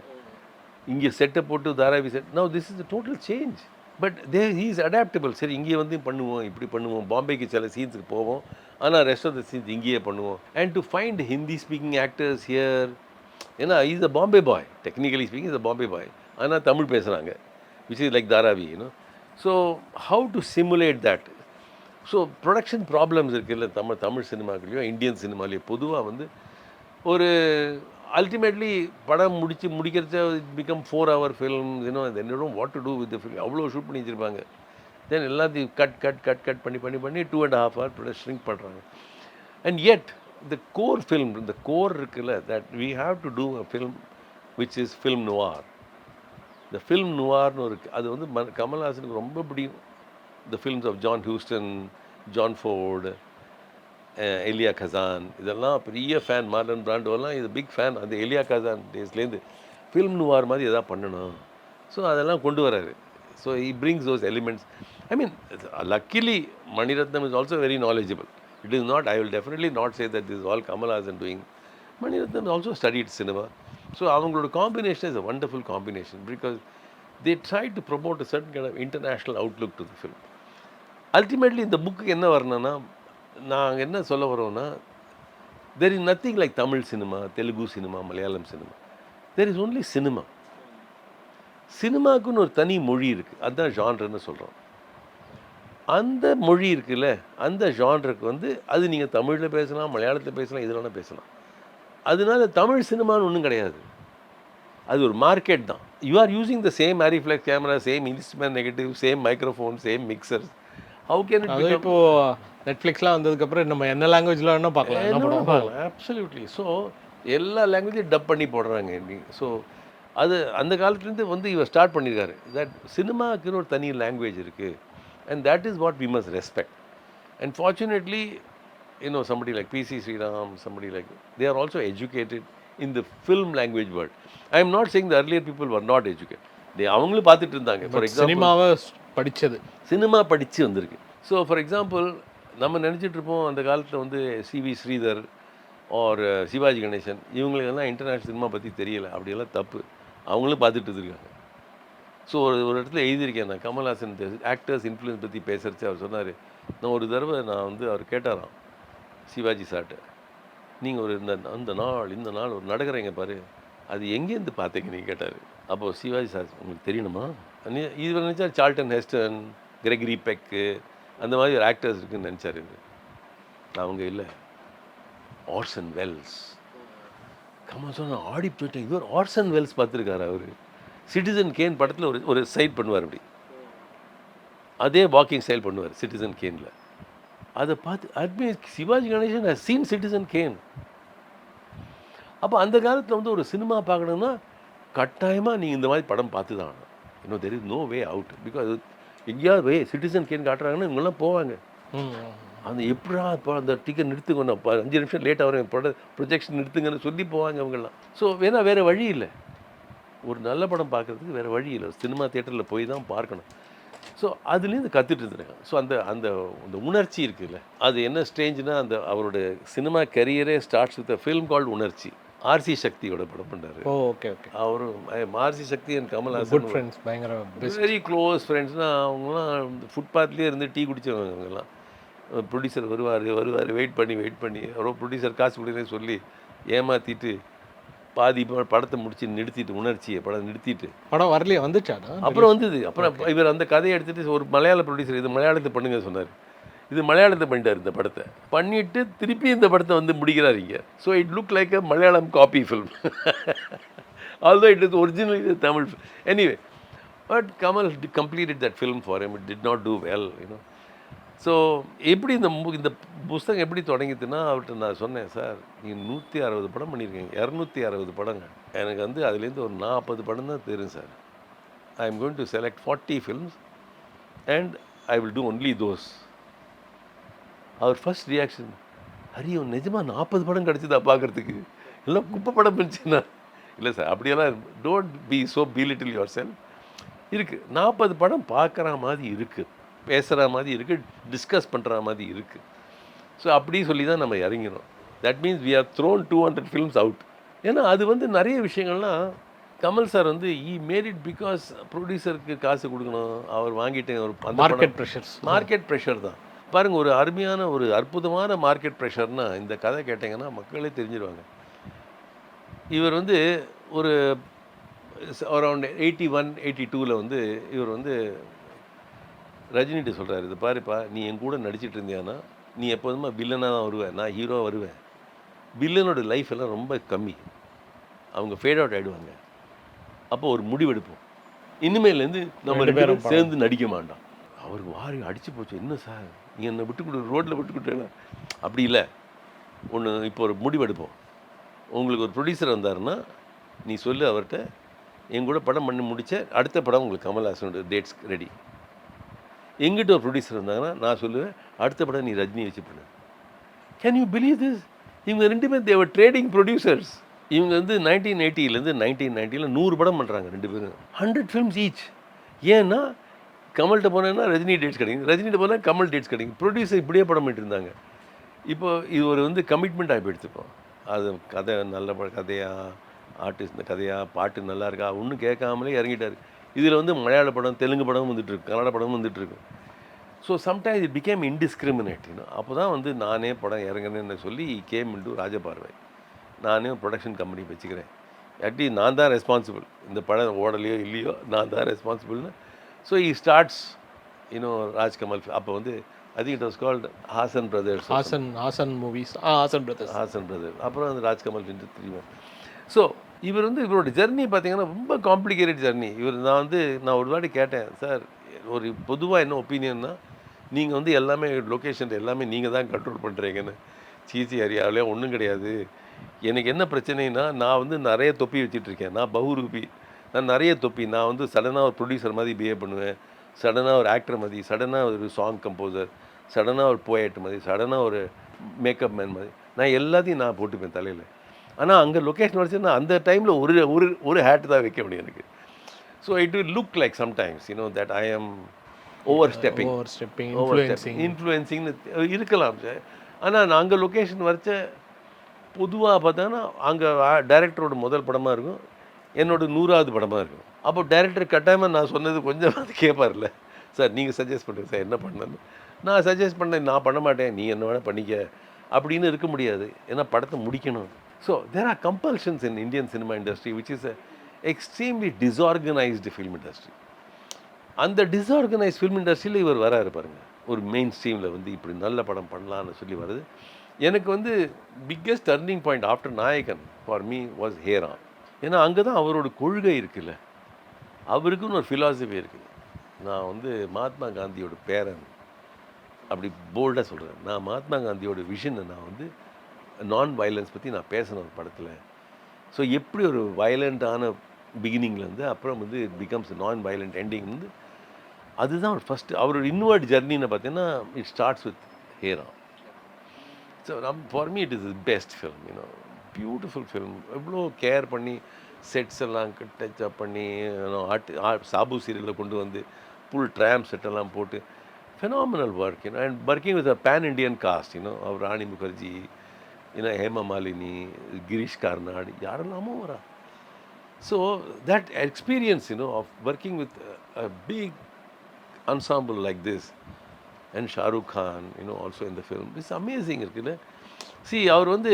இங்கே செட்டை போட்டு Dharavi set. Now this is a total change. But he is adaptable. சரி இங்கே வந்து பண்ணுவோம், இப்படி பண்ணுவோம், பாம்பேக்கு சில சீன்ஸுக்கு போவோம், ஆனால் ரெஸ்ட் ஆஃப் த சீன்ஸ் இங்கேயே பண்ணுவோம். And to find Hindi speaking actors here, ஏன்னா is a Bombay boy, technically speaking is a Bombay boy, ஆனால் தமிழ் பேசுகிறாங்க, which is like Dharavi, you know. So how to simulate that? So production problems இருக்குல்ல தமிழ் சினிமாக்குள்ளேயோ இந்தியன் சினிமாலேயோ பொதுவாக வந்து ஒரு ultimately படம் முடிக்கிறச்ச it become 4 hour films, you know. Then you don't what to do with the film. அவ்வளோ shoot பண்ணி வச்சுருப்பாங்க. தென் எல்லாத்தையும் கட் பண்ணி 2.5 hour ப்ரொடக்ஷன் ஷ்ரிங்க் பண்ணுறாங்க. And at the core film, இந்த கோர் இருக்குல்ல, that we have to do a film which is film noir. இந்த film நுவார்னு இருக்குது, அது வந்து கமல்ஹாசனுக்கு ரொம்ப பிடிக்கும். The films of John Huston, John Ford, Elia கசான், இதெல்லாம் பெரிய ஃபேன். மார்லன் பிராண்டோலாம் இது பிக் ஃபேன். அந்த எலியா கசான் டேஸ்லேருந்து ஃபில்ம் நுவார் மாதிரி எதாவது பண்ணணும். ஸோ அதெல்லாம் கொண்டு வராரு. So he brings those elements. I mean, luckily Maniratnam is also very knowledgeable. It is not, I will definitely not say that this is all Kamal Haasan doing. Maniratnam also studied cinema. So அவங்களோட combination is a wonderful combination because they try to promote a certain kind of international outlook to the film. Ultimately இந்த book என்ன வரணும்னா, நாங்கள் என்ன சொல்ல வரோம்னா, there is nothing like Tamil cinema, Telugu cinema, Malayalam cinema. There is only cinema. சினிமாவுக்குன்னு ஒரு தனி மொழி இருக்குது, அதுதான் ஜான்ருன்னு சொல்கிறோம். அந்த மொழி இருக்குல்ல, அந்த ஜான்ருக்கு வந்து அது நீங்கள் தமிழில் பேசலாம், மலையாளத்தில் பேசலாம், இதில் வேணால் பேசலாம். அதனால தமிழ் சினிமான்னு ஒன்றும் கிடையாது, அது ஒரு மார்க்கெட் தான். You are using the same Arriflex camera, same instrument negative, same microphone, same mixers. How can it? இப்போது நெட்ஃப்ளிக்ஸ்லாம் வந்ததுக்கப்புறம் நம்ம என்ன லாங்குவேஜில் வேணால் பார்க்கலாம். அப்சல்யூட்லி. ஸோ எல்லா லாங்குவேஜையும் டப் பண்ணி போடுறாங்க. ஸோ அது அந்த காலத்துலேருந்து வந்து இவர் ஸ்டார்ட் பண்ணியிருக்காரு. தட் சினிமாவுக்குன்னு ஒரு தனி லாங்குவேஜ் இருக்குது, and that is what we must respect. And fortunately, somebody like P.C. Sriram, somebody like, they are also educated in the film language world. I am not saying the earlier people were not educated. அவங்களும் பார்த்துட்டு இருந்தாங்க. For example சினிமாவை படித்தது, cinema படித்து வந்திருக்கு. So for example நம்ம நினச்சிட்டு இருப்போம் அந்த காலத்தில் வந்து சிவி ஸ்ரீதர் ஆர் சிவாஜி கணேசன் இவங்களுக்கெல்லாம் இன்டர்நேஷ்னல் சினிமா பற்றி தெரியலை. அப்படியெல்லாம் தப்பு. அவங்களும் பார்த்துட்டு இருந்திருக்காங்க. ஸோ ஒரு இடத்துல எழுதியிருக்கேன் நான், கமல்ஹாசன் ஆக்டர்ஸ் இன்ஃப்ளூயன்ஸ் பற்றி பேசுகிறச்சு அவர் சொன்னார், நான் ஒரு தடவை நான் வந்து அவர் கேட்டாராம் சிவாஜி சார்ட்ட, நீங்கள் ஒரு இந்த நாள் ஒரு நடக்கிறீங்க பாரு, அது எங்கேருந்து பார்த்தீங்க நீங்கள் கேட்டார். அப்போது சிவாஜி சார் உங்களுக்கு தெரியணுமா, இது நினச்சா சார்ல்டன் ஹெஸ்டன், கிரெகரி பெக்கு அந்த மாதிரி ஒரு ஆக்டர்ஸ் இருக்குன்னு நினச்சார். அவங்க இல்லை, ஆர்சன் வெல்ஸ். கமல் சொன்ன ஆடி போயிட்டேன், இவர் ஆர்சன் வெல்ஸ் பார்த்துருக்காரு. அவர் சிட்டிசன் கேன் படத்தில் ஒரு சைட் பண்ணுவார், அப்படி அதே வாக்கிங் ஸ்டைல் பண்ணுவார் சிட்டிசன் கேனில். அதை பார்த்து அட்மீன் Sivaji Ganesan has seen Citizen Kane. அப்போ அந்த காலத்தில் வந்து ஒரு சினிமா பார்க்கணுன்னா கட்டாயமாக நீங்கள் இந்த மாதிரி படம் பார்த்து தான் ஆகணும். இன்னும் there is no way out. Because எங்கேயாவது சிட்டிசன் கேன் காட்டுறாங்கன்னா இவங்கெல்லாம் போவாங்க. அந்த எப்படா இப்போ அந்த டிக்கெட் நிறுத்துங்க, 5 நிமிஷம் லேட் ஆகிறேன், ப்ரொஜெக்ஷன் நிறுத்துங்கன்னு சொல்லி போவாங்க அவங்கெல்லாம். ஸோ வேறு வழி இல்லை, ஒரு நல்ல படம் பார்க்குறதுக்கு வேறு வழி இல்லை, சினிமா தியேட்டரில் போய் தான் பார்க்கணும். ஸோ அதுலேருந்து கற்றுட்டு இருந்திருக்காங்க. ஸோ அந்த அந்த உணர்ச்சி இருக்குல்ல, அது என்ன ஸ்ட்ரேஞ்சுன்னா, அந்த அவரோட சினிமா கரியரே starts with film called Unarchi. RC சக்தியோட படம் பண்ணார். Okay okay. அவரும் RC Sakthi and Kamal Haasan good friends, பயங்கர வெரி க்ளோஸ் ஃப்ரெண்ட்ஸ்னால் அவங்களாம் ஃபுட்பாத்லேயே இருந்து டீ குடிச்சவங்க. அவங்கெல்லாம் ப்ரொடியூசர் வருவார் வெயிட் பண்ணி அவரோ ப்ரொடியூசர் காசு கொடுக்குறேன்னு சொல்லி ஏமாற்றிட்டு பாதி படத்தை முடிச்சு நிறுத்திட்டு, உணர்ச்சியை படம் நிறுத்திட்டு, படம் வரலையே, வந்துச்சாடா அப்புறம் வந்தது. அப்புறம் இவர் அந்த கதையை எடுத்துகிட்டு ஒரு மலையாள ப்ரொடியூசர் இது மலையாளத்தை பண்ணுங்க சொன்னார். இது மலையாளத்தை பண்ணிட்டார். இந்த படத்தை பண்ணிவிட்டு திருப்பி இந்த படத்தை வந்து முடிக்கிறார் இங்கே. So it look like a Malayalam copy film, although it is original Tamil. Anyway, but Kamal completed that film for him. It did not do well, you know. So எப்படி இந்த புஸ்தகம் எப்படி தொடங்கிதுன்னா, அவர்கிட்ட நான் சொன்னேன், சார் நீங்கள் 160 படம் பண்ணியிருக்கீங்க, 260 படங்க, எனக்கு வந்து அதுலேருந்து ஒரு 40 படம் தான் தெரியும் sir. I am going to select 40 films and I will do only those. அவர் ஃபர்ஸ்ட் ரியாக்ஷன், ஹரியோ நிஜமாக 40 படம் கிடச்சிதா பார்க்குறதுக்கு, எல்லாம் குப்பை படம் இருந்துச்சுன்னா. இல்லை சார் அப்படியெல்லாம் don't be so belittle yourself. இருக்குது 40 படம் பார்க்குற மாதிரி இருக்குது, பேசுகிற மாதிரி இருக்குது, டிஸ்கஸ் பண்ணுற மாதிரி இருக்குது. ஸோ அப்படி சொல்லி தான் நம்ம இறங்கினோம். That means we have thrown 200 films out. ஏன்னா அது வந்து நிறைய விஷயங்கள்லாம் கமல் சார் வந்து ஈ மேட் இட் பிகாஸ் ப்ரொடியூசருக்கு காசு கொடுக்கணும், அவர் வாங்கிட்டு ஒரு மார்க்கெட் ப்ரெஷர் தான். பாருங்கள், ஒரு அருமையான ஒரு அற்புதமான மார்க்கெட் ப்ரெஷர்னால் இந்த கதை கேட்டிங்கன்னா மக்களே தெரிஞ்சிருவாங்க. இவர் வந்து ஒரு அரௌண்ட் 81, 82 வந்து இவர் வந்து ரஜினிகிட்ட சொல்கிறார், இது பாருப்பா, நீ என் கூட நடிச்சிட்டு இருந்தியானா நீ எப்போதுமே வில்லனாக தான் வருவேன், நான் ஹீரோவாக வருவேன். வில்லனோட லைஃப் எல்லாம் ரொம்ப கம்மி, அவங்க ஃபேட் அவுட் ஆகிடுவாங்க. அப்போ ஒரு முடிவெடுப்போம், இனிமேலேருந்து நம்ம 2 பேரும் சேர்ந்து நடிக்க மாட்டோம். அவருக்கு வாரி அடித்து போச்சு, என்ன சார் நீ என்னை விட்டு ரோட்டில் விட்டுக்கிட்டேன்னா. அப்படி இல்லை, ஒன்று இப்போ ஒரு முடிவெடுப்போம், உங்களுக்கு ஒரு ப்ரொடியூசர் வந்தாருன்னா நீ சொல்லு அவர்கிட்ட, என் கூட படம் பண்ணி முடித்த அடுத்த படம் உங்களுக்கு கமல்ஹாசனோட டேட்ஸ் ரெடி. எங்கிட்ட ஒரு ப்ரொடியூசர் இருந்தாங்கன்னா நான் சொல்லுவேன், அடுத்த படம் நீ ரஜினி வச்சு பண்ணு. Can you believe this? இவங்க 2 பேரும் தேவர் ட்ரேடிங் ப்ரொடியூசர்ஸ். இவங்க வந்து 1980 1990 100 படம் பண்ணுறாங்க 2 பேரும், 100 ஃபில்ம்ஸ் ஈச். ஏன்னா கமல்கிட்ட போனேன்னா ரஜினி டேட்ஸ் கிடைக்கும், ரஜினிகிட்ட போனால் கமல் டேட்ஸ் கிடைக்கும். ப்ரொடியூசர் இப்படியே படம் பண்ணிட்டு இருந்தாங்க. இப்போ இது ஒரு வந்து கமிட்மெண்ட் ஆகி எடுத்துப்போம். அது கதை நல்ல கதையா, ஆர்டிஸ்ட் கதையா, பாட்டு நல்லா இருக்கா, ஒன்றும் கேட்காமலே இறங்கிட்டார். இதில் வந்து மலையாள படம், தெலுங்கு படமும் வந்துட்டுருக்கு, கன்னட படமும் வந்துட்டுருக்கு. So sometimes it became indiscriminate. அப்போ தான் வந்து நானே படம் இறங்கினேன்னு சொல்லி கேம் இன்டு ராஜபார்வை, நானே ஒரு ப்ரொடக்ஷன் கம்பெனி வச்சுக்கிறேன், அட்லீஸ்ட் நான் தான் ரெஸ்பான்சிபிள், இந்த படம் ஓடலையோ இல்லையோ நான் தான் ரெஸ்பான்சிபிள்னு. So he starts Rajkamal. அப்போ வந்து I think it was called Haasan brothers, Haasan movies, Haasan brothers. அப்புறம் வந்து ராஜ்கமல் தெரியும். ஸோ இவர் வந்து இவரோட ஜெர்னி பார்த்தீங்கன்னா ரொம்ப காம்ப்ளிகேட்டட் ஜெர்னி. நான் ஒரு வாட்டி கேட்டேன், சார் ஒரு பொதுவாக என்ன ஒப்பீனியன்னா, நீங்கள் வந்து எல்லாமே லொக்கேஷன் எல்லாமே நீங்கள் தான் கண்ட்ரோல் பண்ணுறீங்கன்னு. சீசி ஏரியாவிலே ஒன்றும் கிடையாது. எனக்கு என்ன பிரச்சனைனா, நான் வந்து நிறைய தொப்பி வச்சுட்ருக்கேன், நான் பகுரூபி, நான் நிறைய தொப்பி. நான் வந்து சடனாக ஒரு ப்ரொடியூசர் மாதிரி பிஹேவ் பண்ணுவேன், சடனாக ஒரு ஆக்டர் மாதிரி, சடனாக ஒரு சாங் கம்போசர், சடனாக ஒரு போயட் மாதிரி, சடனாக ஒரு மேக்கப் மேன் மாதிரி, நான் எல்லாத்தையும் நான் போட்டுப்பேன் தலையில். ஆனால் அங்கே லொக்கேஷன் வச்சு நான் அந்த டைமில் ஒரு ஒரு ஒரு ஹேட் தான் வைக்க முடியும் எனக்கு. So it will look like sometimes that I ஆம் ஓவர் ஸ்டெப்பிங் இன்ஃப்ளூயன்சிங்னு இருக்கலாம் சார். ஆனால் நான் அங்கே லொக்கேஷன் வரைச்ச பொதுவாக பார்த்தோன்னா அங்கே டைரக்டரோட முதல் படமாக இருக்கும், என்னோட 100வது படமாக இருக்கும். அப்போ டைரக்டர் கட்டாயமாக நான் சொன்னது கொஞ்சம் அது கேட்பார்ல, சார் நீங்கள் சஜஸ்ட் பண்ணுங்கள் சார் என்ன பண்ணணும். நான் சஜஸ்ட் பண்ணேன், நான் பண்ண மாட்டேன், நீ என்ன வேணால் பண்ணிக்க அப்படின்னு இருக்க முடியாது. ஏன்னா படத்தை முடிக்கணும். So there are compulsions in Indian cinema industry which is extremely disorganised film industry. அந்த டிஸ்ஆர்கனைஸ் ஃபில்ம் இண்டஸ்ட்ரியில் இவர் வராரு பாருங்கள், ஒரு மெயின் ஸ்ட்ரீமில் வந்து இப்படி நல்ல படம் பண்ணலான்னு சொல்லி வருது. எனக்கு வந்து பிக்கெஸ்ட் டர்னிங் பாயிண்ட் ஆஃப்டர் நாயகன் ஃபார் மீ வாஸ் ஹேரான். ஏன்னா அங்கே தான் அவரோட கொள்கை இருக்குல்ல, அவருக்குன்னு ஒரு ஃபிலாசபி இருக்குது. நான் வந்து மகாத்மா காந்தியோட பேரன், அப்படி போல்டாக சொல்கிறேன். நான் மகாத்மா காந்தியோட விஷனை நான் வந்து நான் வயலன்ஸ் பற்றி நான் பேசினேன் ஒரு படத்தில். ஸோ எப்படி ஒரு வயலண்ட்டான பிகினிங்லேருந்து அப்புறம் வந்து it becomes non violent ending வந்து அதுதான் ஒரு ஃபஸ்ட்டு அவரோட இன்வர்ட் ஜர்னின்னு பார்த்தீங்கன்னா it starts with Hey Ram. So for me it is best film, beautiful film. எவ்வளோ கேர் பண்ணி செட்ஸ் எல்லாம் டச் அப் பண்ணி சாபு சீரியலில் கொண்டு வந்து ஃபுல் ட்ராம் செட்டெல்லாம் போட்டு phenomenal work, and working with a pan-Indian cast, of Rani Mukherjee, Hema Malini, Girish Karnad, யாரெல்லாமோ வரா. So that experience, of working with a big ensemble like this, and Shah Rukh Khan, also in the film, it's amazing இருக்குல்ல. See, அவர் வந்து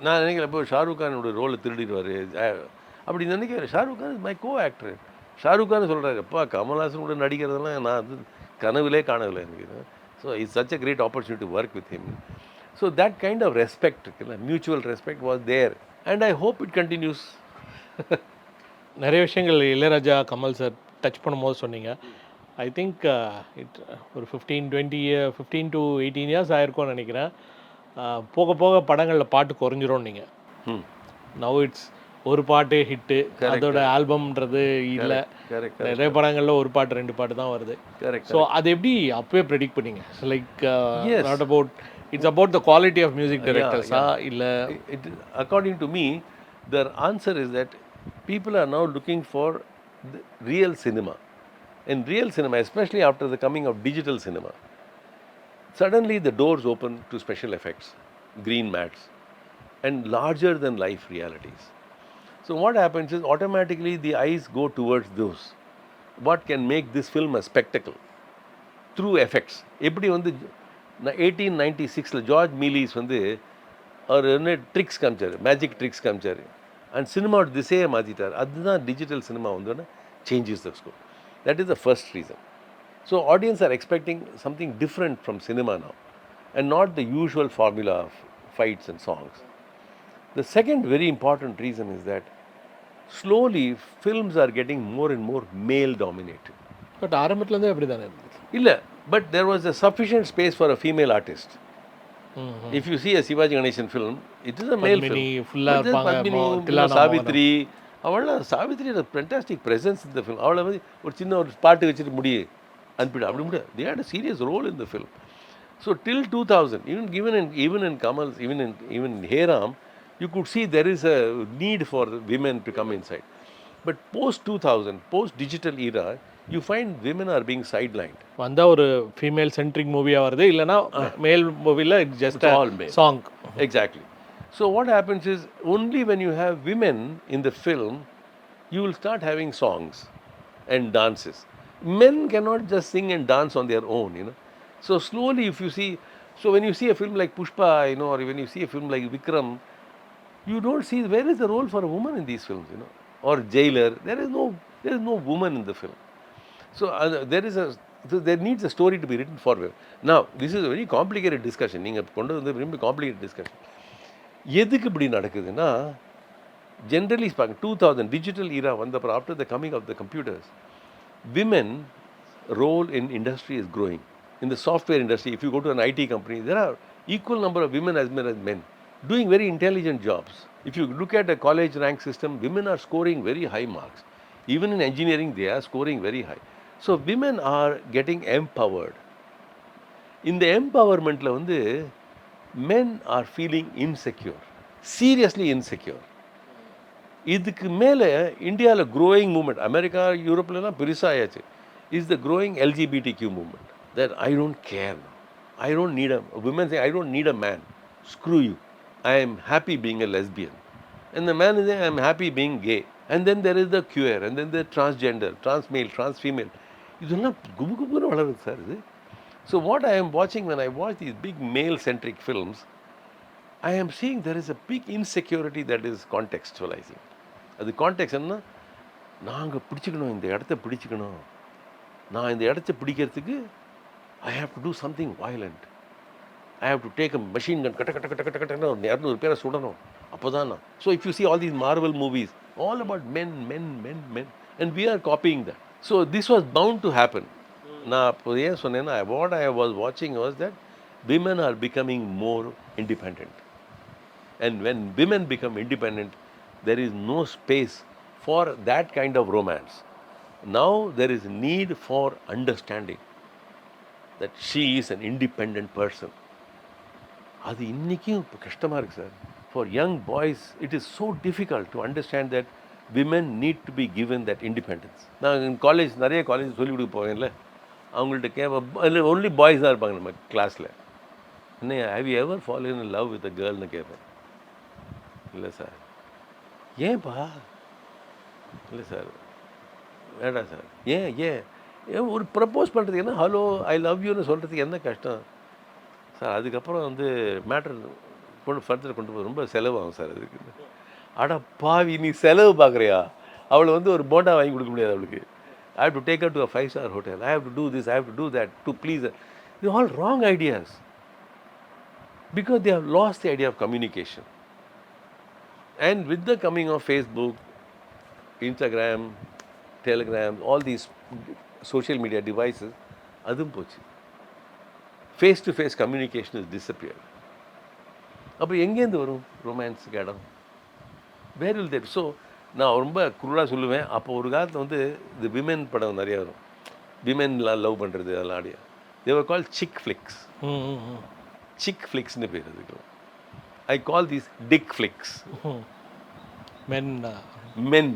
நான் நினைக்கிறேன் இப்போ ஷாருக் கானோட ரோலை திருடிடுவார் அப்படி நினைக்கிறேன். Shahrukh Khan is my co actor. Shahrukh Khan சொல்கிறாரு, அப்பா கமல்ஹாசன் கூட நடிக்கிறதெல்லாம் நான் அது கனவுலே காணவில்லை எனக்கு. So it's such a great opportunity to work with him. So that kind of respect இருக்குல்ல, mutual respect was there, and I hope it continues. நிறைய விஷயங்கள் இளையராஜா கமல் சார் டச் பண்ணும்போது சொன்னீங்க. ஐ திங்க் இட் ஒரு 15 to 18 இயர்ஸ் ஆயிருக்கும்னு நினைக்கிறேன். போக போக படங்களில் பாட்டு குறைஞ்சிரும் நீங்கள். நவ் இட்ஸ் ஒரு பாட்டு ஹிட்டு, அதோட ஆல்பம்ன்றது இல்லை. நிறைய படங்களில் ஒரு பாட்டு 2 பாட்டு தான் வருது. ஸோ அது எப்படி அப்பவே ப்ரெடிக்ட் பண்ணீங்க? Like not about it's about the quality of music டைரக்டர்ஸா இல்லை? It according to me the answer is that people are now looking for the real cinema. In real cinema, especially after the coming of digital cinema, suddenly the doors open to special effects, green mats, and larger than life realities. So what happens is automatically the eyes go towards those. What can make this film a spectacle? Through effects. எப்படி வந்து 1896 George மீலிஸ் வந்து அவர் என்ன tricks காமிச்சார், magic tricks காமிச்சார், and சினிமாவோட திசையை மாற்றிட்டார். அதுதான் டிஜிட்டல் சினிமா வந்தோடனே changes the scope. That is the first reason. So audience are expecting something different from cinema now, and not the usual formula of fights and songs. The second very important reason is that slowly films are getting more and more male dominated. But ஆரம்பத்துலேருந்தே அப்படி தானே இருந்தது இல்லை, but there was a sufficient space for a female artist. If you see a Sivaji Ganesan film, it is a male film. Padmini, Savitri, அவள்லாம் Savitri had a fantastic presence in the film. அவளை வந்து ஒரு சின்ன ஒரு பாட்டு வச்சுட்டு முடியே அனுப்பிடு அப்படி முடியாது. They had a serious role in the film. So till 2000, even in Kamal's, even in Heyram, you could see there is a need for women to come inside. But post 2000, post digital era, you find women are being sidelined. வந்தா ஒரு female centric மூவியாக வருது, இல்லைனா மேல் மூவியில் just all song. Exactly. So what happens is only when you have women in the film, you will start having songs and dances. Men cannot just sing and dance on their own, So slowly, if you see, so when you see a film like Pushpa, or when you see a film like Vikram, you don't see where is the role for a woman in these films, or Jailer. There is no woman in the film. So there needs a story to be written forward. Now, this is a very complicated discussion. நீங்க கொண்டு வந்து ரொம்ப complicated discussion. எதுக்கு இப்படி நடக்குதுன்னா, generally speaking, 2000 digital era வந்தப்பறம் after the coming of the computers, women role in industry is growing. In the software industry, if you go to an IT company, there are equal number of women as well as men doing very intelligent jobs. If you look at a college rank system, women are scoring very high marks. Even in engineering, they are scoring very high. So women are getting empowered. In the empowerment, men are feeling insecure, seriously insecure. இதுக்கு மேலே இந்தியாவில் growing moment, America யூரோப்லலாம் பெருசாக ஆயாச்சு, is the growing LGBTQ movement. That I don't care, I don't need a women say I don't need a man, screw you, I am happy being a lesbian, and the man is saying, I am happy being gay. And then there is the queer, and then the transgender, trans male, trans female. இதெல்லாம் குபு குபுன்னு வளருது sir இது. So what I am watching when I watch these big male-centric films, I am seeing there is a big insecurity that is contextualizing. அது contact என்ன, நாங்கள் பிடிச்சிக்கணும், இந்த இடத்த பிடிச்சிக்கணும், நான் இந்த இடத்த பிடிக்கிறதுக்கு I have to do something violent. I have to take a machine gun, கட்ட கட்ட கட்ட கட்ட கட்டன்னு ஒரு 200 பேரை சுடணும், அப்போ தான் நான். So if you see all these Marvel movies, all about men men men men, and we are copying that. So this was bound to happen. நான் அப்போ ஏன் சொன்னேன்னா, வாட் ஐ வாஸ் வாட்சிங் was that women are becoming more independent. And when women become independent, there is no space for that kind of romance. Now there is need for understanding that she is an independent person. அது இன்றைக்கும் இப்போ கஷ்டமாக இருக்குது sir. For young boys it is so difficult to understand that women need to be given that independence. நான் college, நிறைய college சொல்லிக் கொடுக்க போவேன்ல, அவங்கள்ட்ட இல்லை ஒன்லி பாய்ஸ் தான் இருப்பாங்க நம்ம கிளாஸில். என்ன, have you ever fall in love with a கேர்ள்னு கேட்பேன். இல்லை சார். ஏன்பா? இல்லை சார், வேண்டாம் சார். ஏன் ஏன் ஏன் ஒரு ப்ரப்போஸ் பண்ணுறதுக்கு என்ன, ஹலோ ஐ லவ் யூன்னு சொல்கிறதுக்கு என்ன கஷ்டம் சார்? அதுக்கப்புறம் வந்து மேட்டர் ஃபர்தர் கொண்டு போய் ரொம்ப செலவாகும் சார் அதுக்கு. அட பாவி, நீ செலவு பார்க்குறியா? அவளை வந்து ஒரு போண்டா வாங்கி கொடுக்க முடியாது அவளுக்கு. I have to take up to a 5-star hotel, I have to do this, I have to do that to please. இது all wrong ideas because they have lost the idea of communication. And with the coming of Facebook, Instagram, Telegram, all these social media devices, அதுவும் போச்சு. Face to face communication is disappeared. அப்போ எங்கேருந்து வரும் ரொமான்ஸுக்கு இடம்? வேர் will there? So நான் ரொம்ப குரூடாக சொல்லுவேன், அப்போ ஒரு காலத்தில் வந்து இந்த விமென் படம் நிறையா வரும், விமென்லாம் லவ் பண்ணுறது அதெல்லாம் ஆடியா, they were call chick flicks. Chick ஃப்ளிக்ஸ்னு பேர் அதுக்கு. I call these dick flicks. Men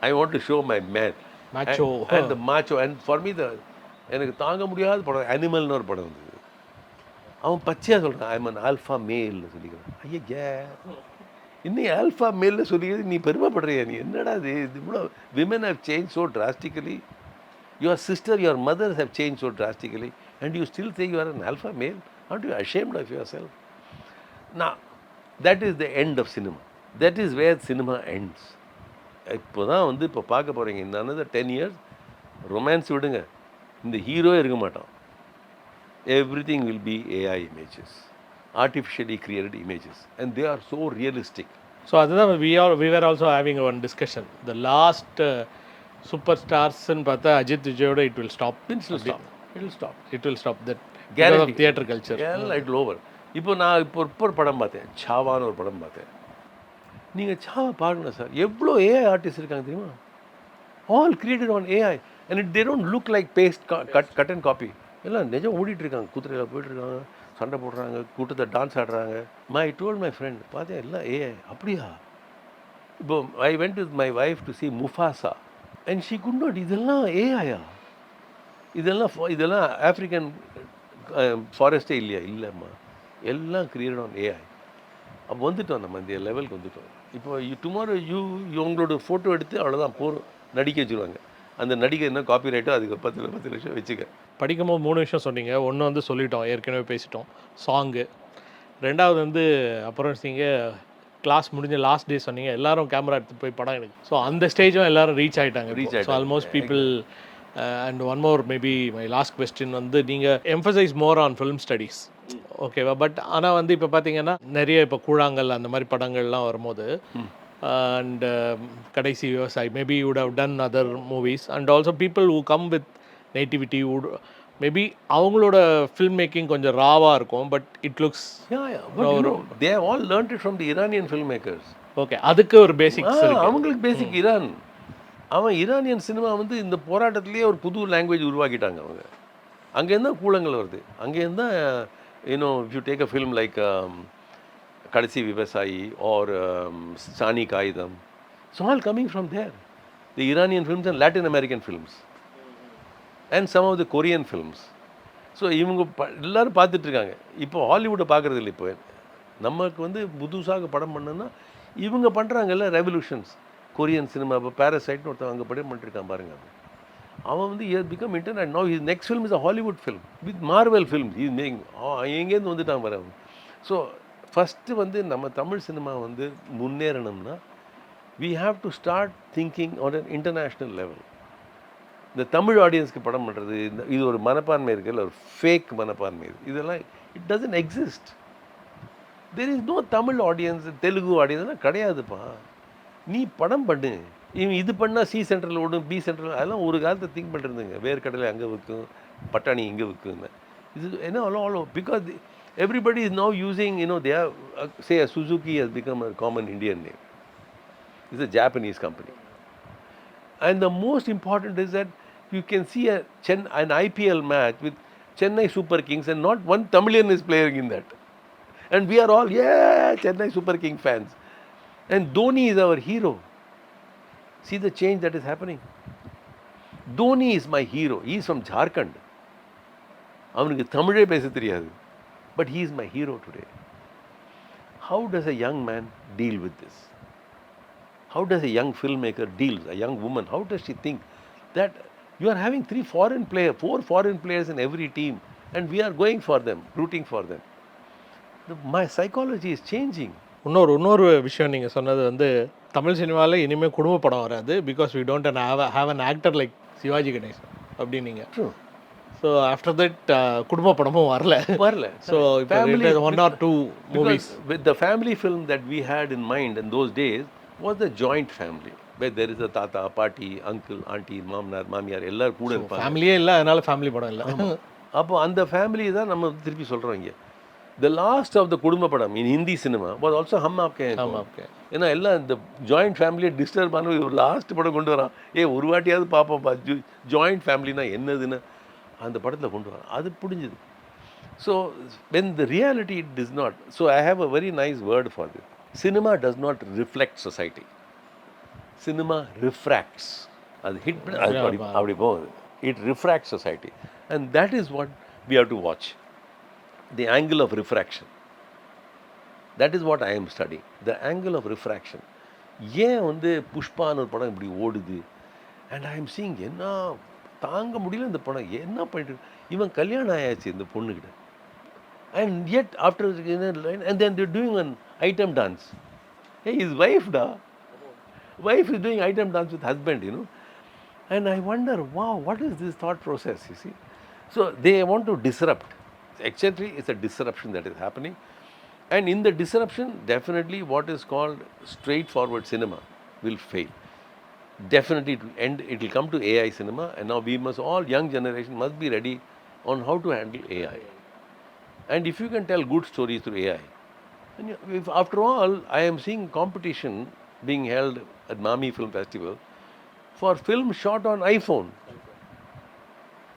I want to show my man and the macho. And for me எனக்கு தாங்க முடியாத படம் அனிமல்னு ஒரு படம் வந்தது. அவன் பச்சையாக சொல்கிறான், ஐ எம் அன் ஆல்ஃபா மேல்னு சொல்லிக்கிறான். ஐயா, இன்னும் ஆல்ஃபா மேல்னு சொல்லிக்கிறது நீ பெருமைப்படுறியா? நீ என்னடா இது இவ்வளோ women have change so drastically, your sister, your mother have change so drastically, and you still think you are an alpha male. Are you ashamed of yourself? நான் that is the end of cinema. That is where cinema ends. இப்போ தான் வந்து இப்போ பார்க்க போகிறீங்க, இந்த another 10 years romance விடுங்க, இந்த ஹீரோவே இருக்க மாட்டான். Everything will be AI images, artificially created images, and they are so realistic. So அதுதான் we were also having one discussion. The last superstars ன்னு பார்த்தா அஜித் விஜயோட it will stop. It will stop. It will stop. It will stop that Guarantee. because of theatre culture. Yeah, it will over. இப்போ நான் இப்போ ஒரு படம் பார்த்தேன், சாவான்னு ஒரு படம் பார்த்தேன். நீங்கள் சாவா பாருங்க சார், எவ்வளோ AI ஆர்டிஸ்ட் இருக்காங்க தெரியுமா? All created an AI, and they don't look like paste cut and copy. எல்லாம் நிஜம் ஓடிட்டுருக்காங்க, குதிரையில் போயிட்டுருக்காங்க, சண்டை போடுறாங்க, கூட்டத்தை டான்ஸ் ஆடுறாங்க. ஐ டோல்ட் மை ஃப்ரெண்ட், பார்த்தேன் எல்லாம் ஏஐ. அப்படியா? இப்போ I went with my wife to C Mufasa, and she could not, இதெல்லாம் ஏஐயா? இதெல்லாம் ஆஃப்ரிக்கன் ஃபாரஸ்ட்டே இல்லையா? இல்லைம்மா, எல்லாம் கிரியேட் ஆன் ஏஐ. அப்போ வந்துட்டோம், நம்ம இந்த லெவலுக்கு வந்துட்டோம். இப்போ டுமாரோ உங்களோட ஃபோட்டோ எடுத்து அவ்வளோதான் போகிறோம், நடிக்க வச்சுருவாங்க. அந்த நடிகை என்ன காப்பி ரைட்டோ அதுக்கு 10 லட்சம் வச்சுக்க. படிக்கும்போது 3 விஷயம் சொன்னீங்க. ஒன்று வந்து சொல்லிட்டோம், ஏற்கனவே பேசிட்டோம், சாங்கு. ரெண்டாவது வந்து அப்புறம் நீங்கள் கிளாஸ் முடிஞ்ச லாஸ்ட் டே சொன்னீங்க, எல்லாரும் கேமரா எடுத்து போய் படம் எடுக்கு. ஸோ அந்த ஸ்டேஜும் எல்லாரும் ரீச் ஆகிட்டாங்க. So almost people. And one more maybe my last question வந்து, நீங்கள் emphasize more on film studies, ஓகேவா? பட் ஆனால் வந்து இப்போ பார்த்தீங்கன்னா நிறைய இப்போ கூழாங்கல் அந்த மாதிரி படங்கள்லாம் வரும்போது, and கடைசி விவசாயி, maybe you would have done other movies, and also people who come with nativity would maybe அவங்களோட ஃபில்ம் மேக்கிங் கொஞ்சம் ராவாக இருக்கும், but it looks they have all learned it from the Iranian filmmakers. Okay, அதுக்கு ஒரு basics இருக்கு. அவங்களுக்கு பேசிக் Iran. அவன் Iranian cinema வந்து இந்த போராட்டத்திலேயே ஒரு புது லாங்குவேஜ் உருவாக்கிட்டாங்க அவங்க. அங்கேருந்து தான் கூழங்கள் வருது, அங்கேருந்து தான் if you take a film like கடைசி விவசாயி or சாணி காகிதம், It's all coming from there. The Iranian films and Latin American films. And some of the Korean films. So இவங்க எல்லோரும் பார்த்துட்ருக்காங்க. இப்போ ஹாலிவுட்டை பார்க்குறது இல்லை. இப்போ நமக்கு வந்து புதுசாக படம் பண்ணுன்னா இவங்க பண்ணுறாங்கல்ல ரெவல்யூஷன்ஸ். கொரியன் சினிமா இப்போ பேரசைட்னு ஒருத்தன் அங்கே படம் பண்ணிட்டுருக்கான் பாருங்கள். அவன் வந்து become internet. No his next film is a Hollywood film with Marvel film. இது மேக்கிங் எங்கேருந்து வந்துட்டான் பாரு அவன். ஸோ ஃபஸ்ட்டு வந்து நம்ம தமிழ் சினிமா வந்து முன்னேறணும்னா we have to start thinking on an international level. இந்த தமிழ் ஆடியன்ஸ்க்கு படம் பண்ணுறது இது ஒரு மனப்பான்மை இருக்குல்ல, ஒரு ஃபேக் மனப்பான்மை இது. இதெல்லாம் it doesn't exist. There is no Tamil audience, Telugu ஆடியன்ஸ்லாம் கிடையாதுப்பா. நீ படம் பண்ணு. இவன் இது பண்ணால் சி சென்ட்ரல் ஓடும், பி சென்ட்ரல், அதெல்லாம் ஒரு காலத்தை திங்க் பண்ணிருந்துங்க. வேர்க்கடலை அங்கே விற்கும், பட்டாணி இங்கே விற்குன்னு. இது என்ன ஆலோ because everybody is now using they are say Suzuki has become a common Indian name. It's a Japanese company. And the most important is that you can see an IPL match with Chennai Super Kings and not one Tamilian is playing in that. And we are all, Chennai Super King fans. And Dhoni is our hero. See the change that is happening. Dhoni is my hero. He is from Jharkhand. அவனுக்கு தமிழே பேச தெரியாது. But he is my hero today. How does a young man deal with this? How does a young filmmaker deal, a young woman, how does she think that you are having 4 foreign players in every team and we are going for them, rooting for them? My psychology is changing. இன்னொரு விஷயம் நீங்கள் சொன்னது வந்து தமிழ் சினிமாவில் இனிமேல் குடும்ப படம் வராது. Because we don't have an actor like Sivaji Ganesan அப்படின்னீங்க. True. ஸோ ஆஃப்டர் தட் குடும்ப படமும் வரல. ஸோ இப்போ 1 or 2 movies. With the family film that we had in mind in those days was the joint family, where there is a tata, party, uncle, auntie, மாமனார், மாமியார் எல்லாரும் கூட இருப்பாங்க. ஃபேமிலியே இல்லை, அதனால ஃபேமிலி படம் இல்லை. அப்போ அந்த ஃபேமிலி தான் நம்ம திருப்பி சொல்கிறோம் இங்கே. த லாஸ்ட் ஆஃப் த குடும்ப படம் இன் ஹிந்தி சினிமா வாஸ் ஆல்சோ ஹம் ஆப்கே. ஏன்னா எல்லாம் இந்த ஜாயிண்ட் ஃபேமிலியை டிஸ்டர்ப் பண்ண ஒரு லாஸ்ட் படம் கொண்டு வரான். ஒரு வாட்டியாவது பார்ப்போம்ப்பா ஜாயிண்ட் ஃபேமிலினா என்னதுன்னு அந்த படத்தில் கொண்டு வரான். அது புரிஞ்சுது. So when the reality it this not. So I have a very nice word for this. Cinema does not reflect society. Cinema refracts. அது ஹிட் அப்படி போகுது. It refracts society. And that is what we have to watch. The angle of refraction. That is what I am studying. The angle of refraction. ஏன் வந்து புஷ்பான்னு ஒரு படம் இப்படி ஓடுது. And I am seeing என்ன தாங்க முடியல இந்த படம். என்ன பண்ணிட்டு இவன் கல்யாணம் ஆயாச்சு இந்த பொண்ணுக்கிட்ட. And yet after and then they're doing an item dance. Hey, his wife wife is doing item dance with husband, and I wonder, wow, what is this thought process, you see? So they want to disrupt. Actually it's a disruption that is happening, and in the disruption definitely what is called straightforward cinema will fail. Definitely it will end. It will come to AI cinema, and now we must, all young generation must be ready on how to handle AI. And if you can tell good stories through AI, and if, after all, I am seeing competition being held at Mami Film Festival for film shot on iPhone.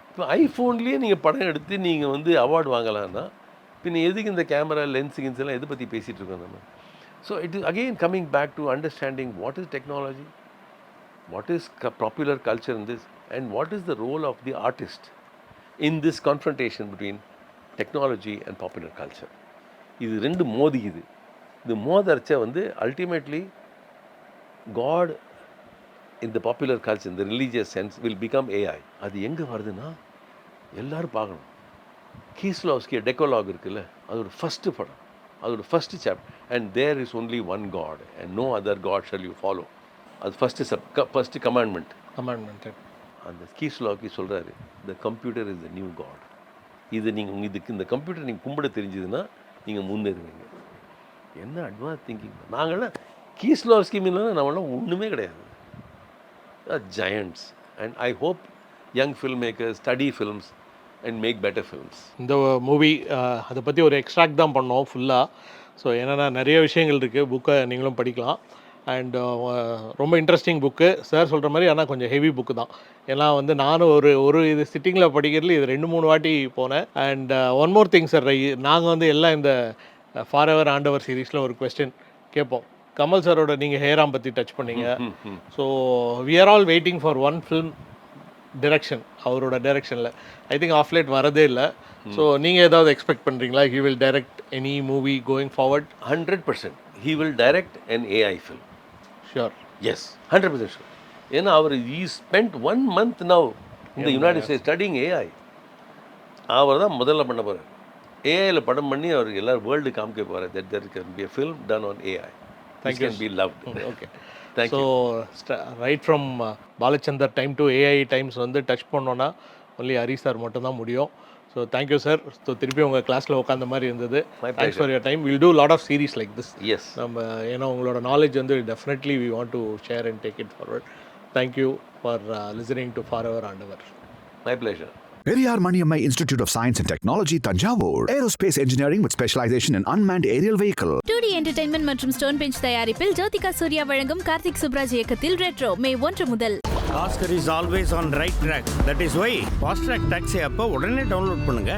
இப்போ ஐஃபோன்லேயே நீங்கள் படம் எடுத்து நீங்கள் வந்து award வாங்கலான்னா பின்ன எதுக்கு இந்த camera லென்ஸுகின்ஸ் எல்லாம் எதை பற்றி பேசிகிட்டு இருக்கோம் நம்ம. So it is again coming back to understanding what is technology, what is popular culture in this, and what is the role of the artist in this confrontation between technology and popular culture. இது ரெண்டு மோதிக்குது. இது மோதரிச்ச வந்து ultimately god in the popular culture, இந்த religious sense will become AI. அது எங்கே வருதுன்னா எல்லோரும் பார்க்கணும். கீஸ்லாவ்ஸ்கி டெக்கோலாக் இருக்குல்ல, அதோட ஃபஸ்ட்டு படம், அதோட first chapter, and there is only one god and no other god shall you follow. அது ஃபஸ்ட்டு கமாண்ட்மெண்ட். அந்த கீஸ்லாவ்ஸ்கி சொல்கிறாரு, the computer is the new god. இது நீங்கள் இந்த கம்ப்யூட்டர் நீங்கள் கும்பிட தெரிஞ்சதுன்னா நீங்கள் முன்னேறுவீங்க. என்ன அட்வான்ஸ் திங்கிங். நாங்கள்லாம் கீஸ்லாவ்ஸ்கி மீன்லாம் நம்மளாம் ஒன்றுமே கிடையாது. giants, and I hope young filmmakers study films and make better films. இந்த மூவி அதை பற்றி ஒரு எக்ஸ்ட்ராக்ட் தான் பண்ணோம் ஃபுல்லாக. ஸோ என்னென்னா நிறைய விஷயங்கள் இருக்குது, புக்கை நீங்களும் படிக்கலாம். அண்ட் ரொம்ப இன்ட்ரெஸ்டிங் புக்கு சார் சொல்கிற மாதிரி. ஆனால் கொஞ்சம் ஹெவி புக்கு தான். ஏன்னா வந்து நானும் ஒரு இது சிட்டிங்கில் படிக்கிறதுல இது 2-3 வாட்டி போனேன். And one more thing sir, நாங்கள் வந்து எல்லாம் இந்த ஃபார் எவர் ஆண்டவர் சீரீஸில் ஒரு கொஸ்டின் கேட்போம். கமல் சாரோட நீங்கள் ஹேராம் பற்றி டச் பண்ணீங்க. So we are all waiting for one film direction, அவரோட டைரக்ஷனில். ஐ திங்க் ஆஃப் லேட் வரதே இல்லை. ஸோ நீங்கள் ஏதாவது எக்ஸ்பெக்ட் பண்ணுறீங்களா? He will direct any movie going forward? 100% he will direct an AI film. Sure. Yes, 100% sure. ஏன்னா அவர் he spent 1 month now in the United States studying AI. அவர் தான் முதல்ல பண்ண போகிறார். ஏஐயில் படம் பண்ணி அவருக்கு எல்லாரும் வேர்ல்டு காமிக்க போகிறார். that there can be a film done on AI. It can be loved. Okay. Thank so right from Balachander time to AI times வந்து டச் பண்ணோன்னா ஒன்லி ஹரிஷ் சார் மட்டும்தான் முடியும். So thank you sir. ஸோ திருப்பி உங்கள் கிளாஸில் உட்காந்த மாதிரி இருந்தது. Thanks for your time. Will do lot of series like this. Yes. நம்ம ஏன்னா உங்களோட நாலேஜ் வந்து definitely we want to share and take it forward. Thank you for listening to forever Aandavar. My pleasure. Periyar Maniammai Institute of Science and Technology, Tanjavur. Aerospace engineering with specialization in unmanned aerial vehicle. 2D entertainment மற்றும் stone bench தயாரிப்பில் ஜோதிகா சூர்யா வழங்கும் கார்த்திக் சுப்ராஜ் இயக்கத்தில் retro மே 1 முதல். Oscar is always on right track. That is why fast track taxi அப்போ உடனே download பண்ணுங்க.